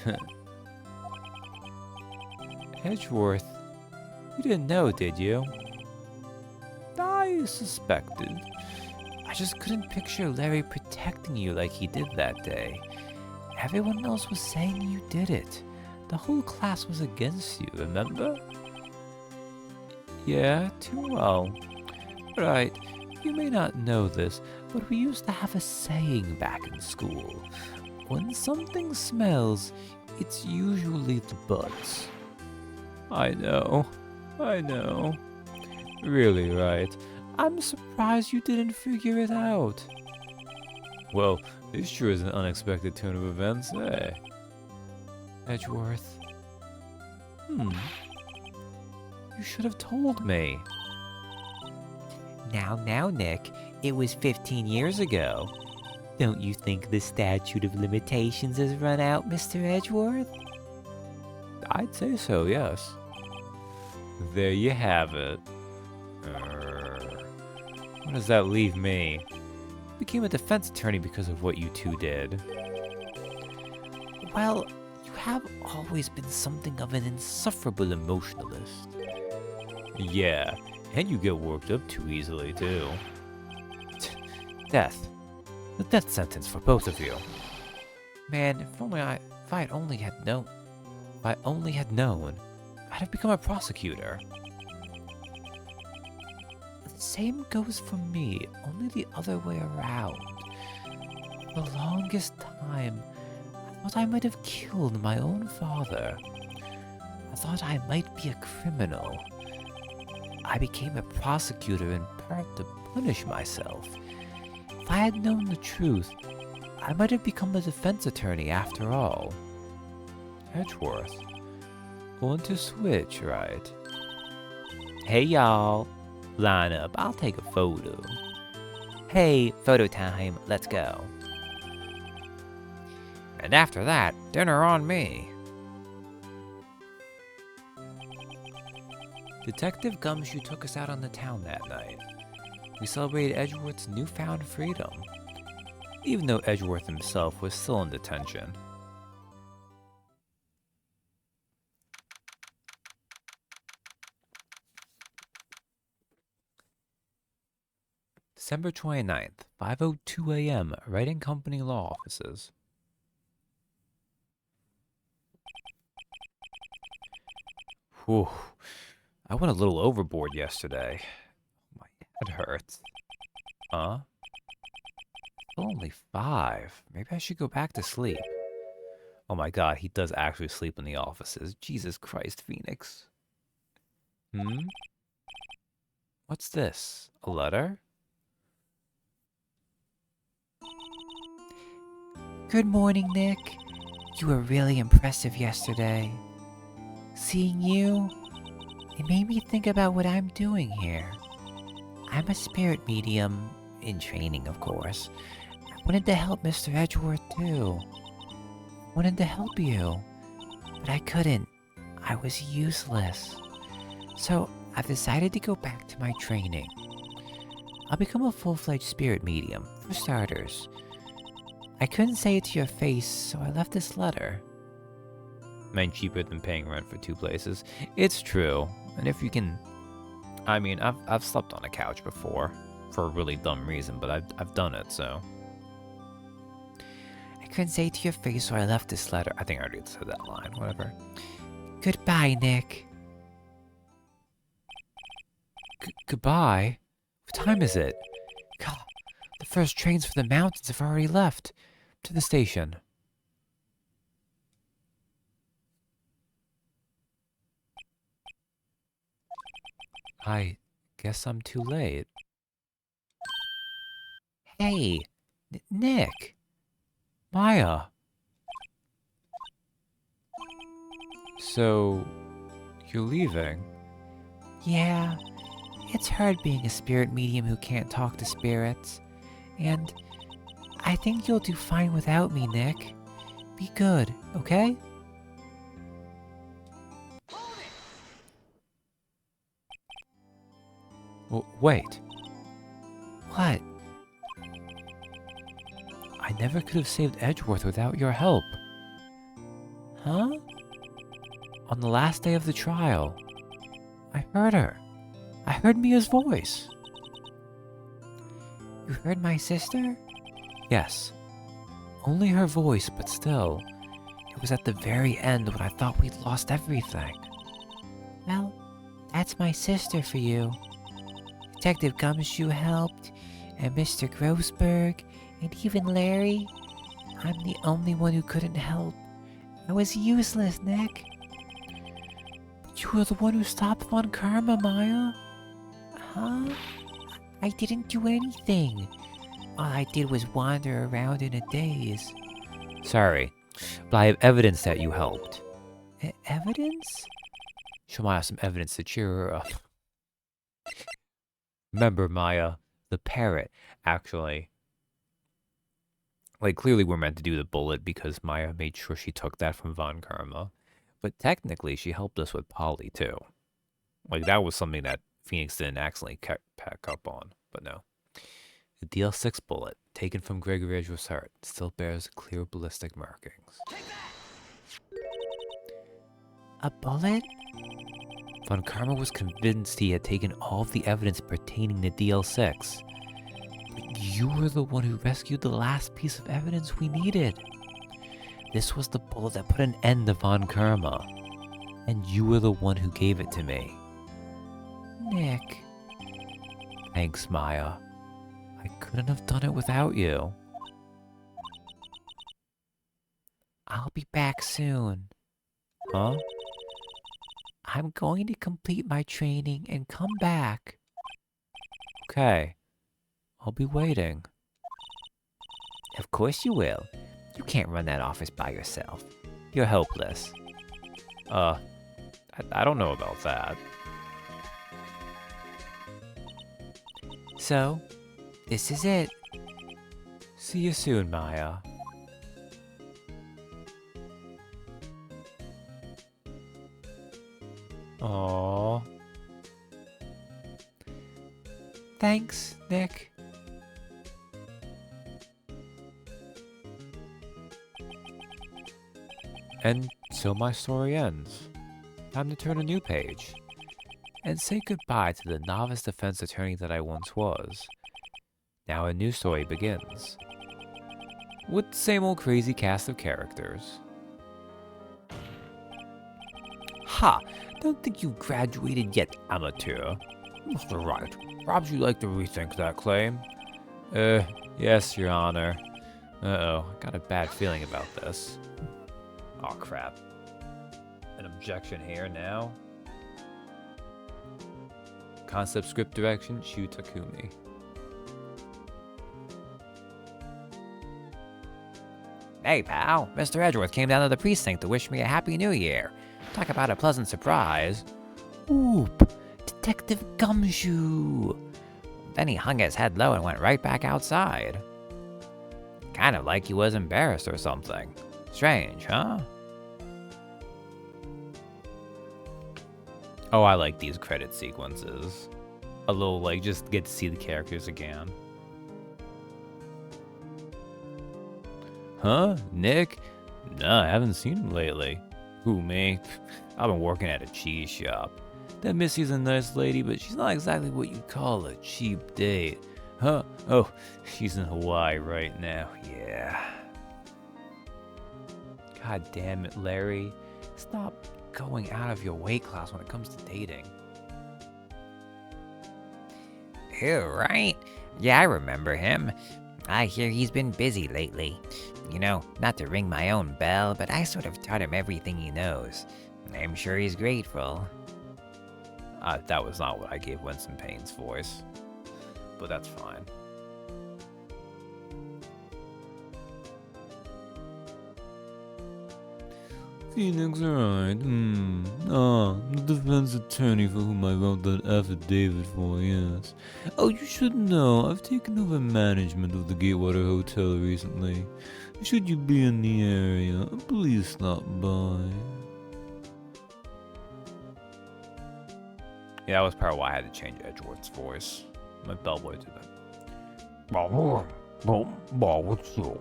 Edgeworth, you didn't know, did you? I suspected. I just couldn't picture Larry protecting you like he did that day. Everyone else was saying you did it. The whole class was against you, remember? Yeah, too well. Right, you may not know this, but we used to have a saying back in school. When something smells, it's usually the butts. I know. Really, right. I'm surprised you didn't figure it out. Well, this sure is an unexpected turn of events, eh? Edgeworth. You should have told me. Now, Nick, it was 15 years ago. Don't you think the statute of limitations has run out, Mr. Edgeworth? I'd say so, yes. There you have it. What does that leave me? Became a defense attorney because of what you two did. Well, you have always been something of an insufferable emotionalist. Yeah, and you get worked up too easily, too. Death. The death sentence for both of you. Man, if I only had known, I'd have become a prosecutor. the same goes for me, only the other way around. For the longest time, I thought I might have killed my own father. I thought I might be a criminal. I became a prosecutor in part to punish myself. If I had known the truth, I might have become a defense attorney after all. Edgeworth. Going to switch, right? Hey y'all, line up, I'll take a photo. Hey, photo time, let's go. And after that, dinner on me. Detective Gumshoe took us out on the town that night. We celebrated Edgeworth's newfound freedom. even though Edgeworth himself was still in detention. December 29th, 5:02 a.m., Wright and Company Law Offices. Whew. I went a little overboard yesterday. My head hurts. Huh? Only 5. Maybe I should go back to sleep. Oh my god, he does actually sleep in the offices. Jesus Christ, Phoenix. Hmm? What's this? A letter? Good morning, Nick. You were really impressive yesterday. Seeing you, it made me think about what I'm doing here. I'm a spirit medium, in training, of course. I wanted to help Mr. Edgeworth, too. I wanted to help you, but I couldn't. I was useless. So I've decided to go back to my training. I'll become a full-fledged spirit medium, for starters. I couldn't say it to your face, so I left this letter. Meant cheaper than paying rent for 2 places. It's true. And if you can... I mean, I've slept on a couch before. For a really dumb reason, but I've done it, so... I couldn't say it to your face, so I left this letter. I think I already said that line, whatever. Goodbye, Nick. Goodbye? What time is it? God, the first trains for the mountains have already left. To the station. I guess I'm too late. Hey, Nick. Maya. So, you're leaving? Yeah, it's hard being a spirit medium who can't talk to spirits. And I think you'll do fine without me, Nick. Be good, okay? Wait. What? I never could have saved Edgeworth without your help. Huh? On the last day of the trial, I heard her. I heard Mia's voice. You heard my sister? yes. Only her voice, but still. It was at the very end when I thought we'd lost everything. Well, that's my sister for you. Detective Gumshoe helped, and Mr. Grossberg, and even Larry. I'm the only one who couldn't help. I was useless, Nick. But you were the one who stopped Von Karma, Maya. Huh? I didn't do anything. All I did was wander around in a daze. Sorry, but I have evidence that you helped. Evidence? Show Maya some evidence to cheer her up. Remember, Maya, the parrot, actually. Like, clearly we're meant to do the bullet because Maya made sure she took that from Von Karma. But technically, she helped us with Polly, too. Like, that was something that Phoenix didn't accidentally pack up on, but no. The DL6 bullet, taken from Gregory Edgeworth's heart, still bears clear ballistic markings. A bullet? Von Karma was convinced he had taken all of the evidence pertaining to DL6. But you were the one who rescued the last piece of evidence we needed. This was the bullet that put an end to Von Karma. And you were the one who gave it to me. Nick. Thanks, Maya. I couldn't have done it without you. I'll be back soon. Huh? I'm going to complete my training and come back. Okay. I'll be waiting. Of course you will. You can't run that office by yourself. You're helpless. I don't know about that. So, this is it. See you soon, Maya. Aww. Thanks, Nick. And so my story ends. Time to turn a new page and say goodbye to the novice defense attorney that I once was. Now a new story begins, with the same old crazy cast of characters. Ha! Don't think you've graduated yet, amateur. Mr. Wright, perhaps you'd like to rethink that claim? Yes, Your Honor. Uh-oh, got a bad feeling about this. Aw, crap. An objection here now? Concept script direction, Shu Takumi. Hey, pal. Mr. Edgeworth came down to the precinct to wish me a Happy New Year. Talk about a pleasant surprise. Oop! Detective Gumshoe! Then he hung his head low and went right back outside. Kind of like he was embarrassed or something. Strange, huh? Oh, I like these credit sequences. A little, like, just get to see the characters again. Huh? Nick? No, I haven't seen him lately. Who, me? I've been working at a cheese shop. That Missy's a nice lady, but she's not exactly what you'd call a cheap date. Huh? Oh, she's in Hawaii right now. Yeah. God damn it, Larry. Stop going out of your weight class when it comes to dating. Who, Wright? Yeah, I remember him. I hear he's been busy lately. You know, not to ring my own bell, but I sort of taught him everything he knows. I'm sure he's grateful. That was not what I gave Winston Payne's voice. But that's fine. Phoenix, alright. The defense attorney for whom I wrote that affidavit for, yes. Oh, you should know, I've taken over management of the Gatewater Hotel recently. Should you be in the area, please stop by. Yeah, that was part of why I had to change Edgeworth's voice. My bellboy did that. What's you?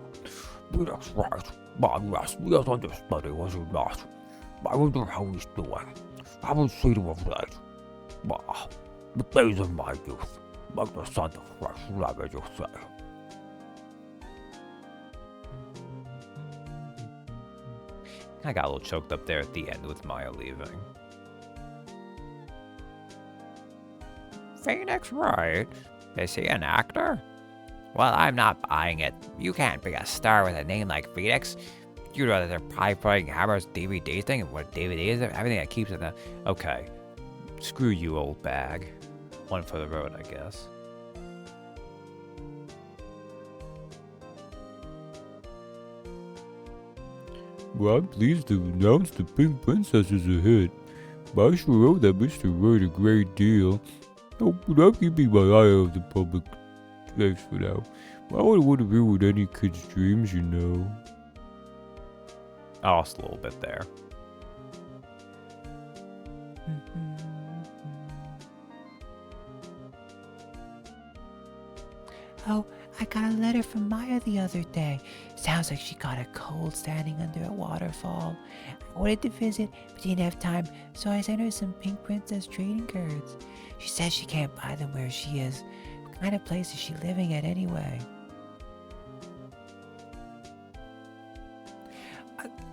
That's right. Yes, we have understudy, was it not? I wonder how he's doing. I haven't seen him of late. The days of my youth, like the scent of fresh lemon, you say. I got a little choked up there at the end with Maya leaving. Phoenix Wright? Is he an actor? Well, I'm not buying it. You can't be a star with a name like Phoenix. You'd rather they're probably playing Hammer's DVD thing and what DVD is, everything that keeps it in. Okay. Screw you, old bag. One for the road, I guess. Well, I'm pleased to announce the Pink Princess is a hit. I sure owe that Mr. Wright a great deal. Oh, but I'm keeping my eye on the public face for now. I don't want to ruin any kid's dreams, you know. I lost a little bit there. Oh, I got a letter from Maya the other day. Sounds like she got a cold standing under a waterfall. I wanted to visit, but didn't have time, so I sent her some Pink Princess trading cards. She says she can't buy them where she is. What kind of place is she living at anyway?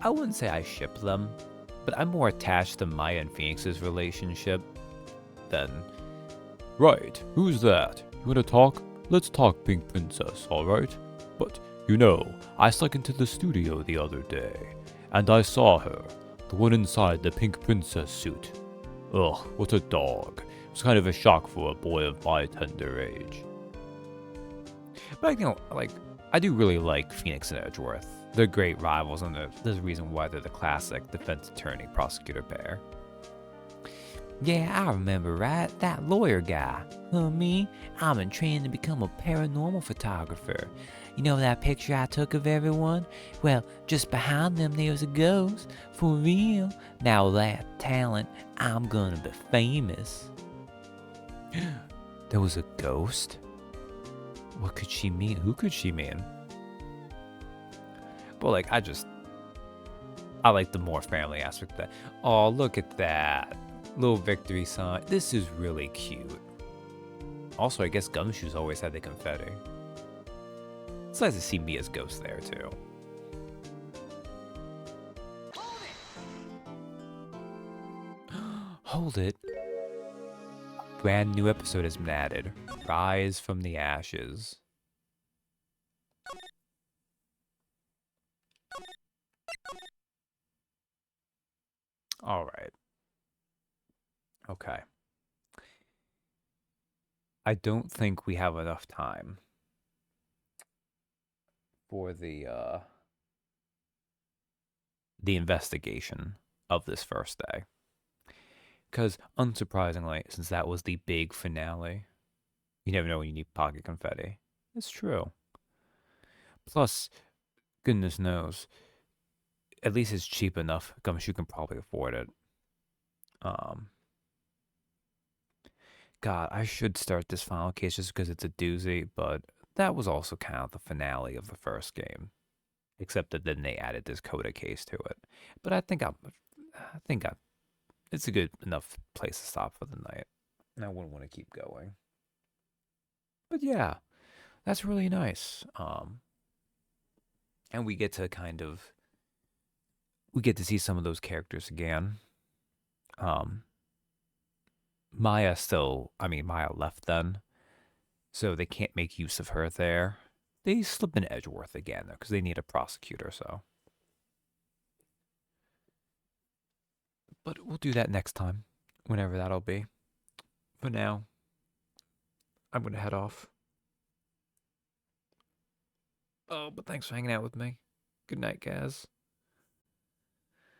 I wouldn't say I ship them, but I'm more attached to Maya and Phoenix's relationship than... Right, who's that? You wanna talk? Let's talk, Pink Princess, alright? But, you know, I snuck into the studio the other day, and I saw her, the one inside the Pink Princess suit. Ugh, what a dog. It was kind of a shock for a boy of my tender age. But, you know, like, I do really like Phoenix and Edgeworth. They're great rivals, and there's a reason why they're the classic defense attorney-prosecutor pair. Yeah, I remember, right? That lawyer guy. Me? I'm in training to become a paranormal photographer. You know that picture I took of everyone? Well, just behind them there's a ghost. For real. Now that talent, I'm gonna be famous. There was a ghost? What could she mean? Who could she mean? But, like, I like the more family aspect of that. Oh, look at that. Little victory sign. This is really cute. Also, I guess Gumshoe's always had the confetti. It's nice to see Mia's ghost there, too. Hold it. Brand new episode has been added. Rise from the Ashes. Alright. Okay. I don't think we have enough time for the investigation of this first day. Because, unsurprisingly, since that was the big finale, you never know when you need pocket confetti. It's true. Plus, goodness knows, at least it's cheap enough. Gumshoe can probably afford it. God, I should start this final case just because it's a doozy, but that was also kind of the finale of the first game. Except that then they added this Coda case to it. But I think it's a good enough place to stop for the night. And I wouldn't want to keep going. But yeah, that's really nice. And we get to see some of those characters again. Maya left then, so they can't make use of her there. They slip in Edgeworth again, though, because they need a prosecutor, so. But we'll do that next time, whenever that'll be. For now, I'm going to head off. Oh, but thanks for hanging out with me. Good night, guys.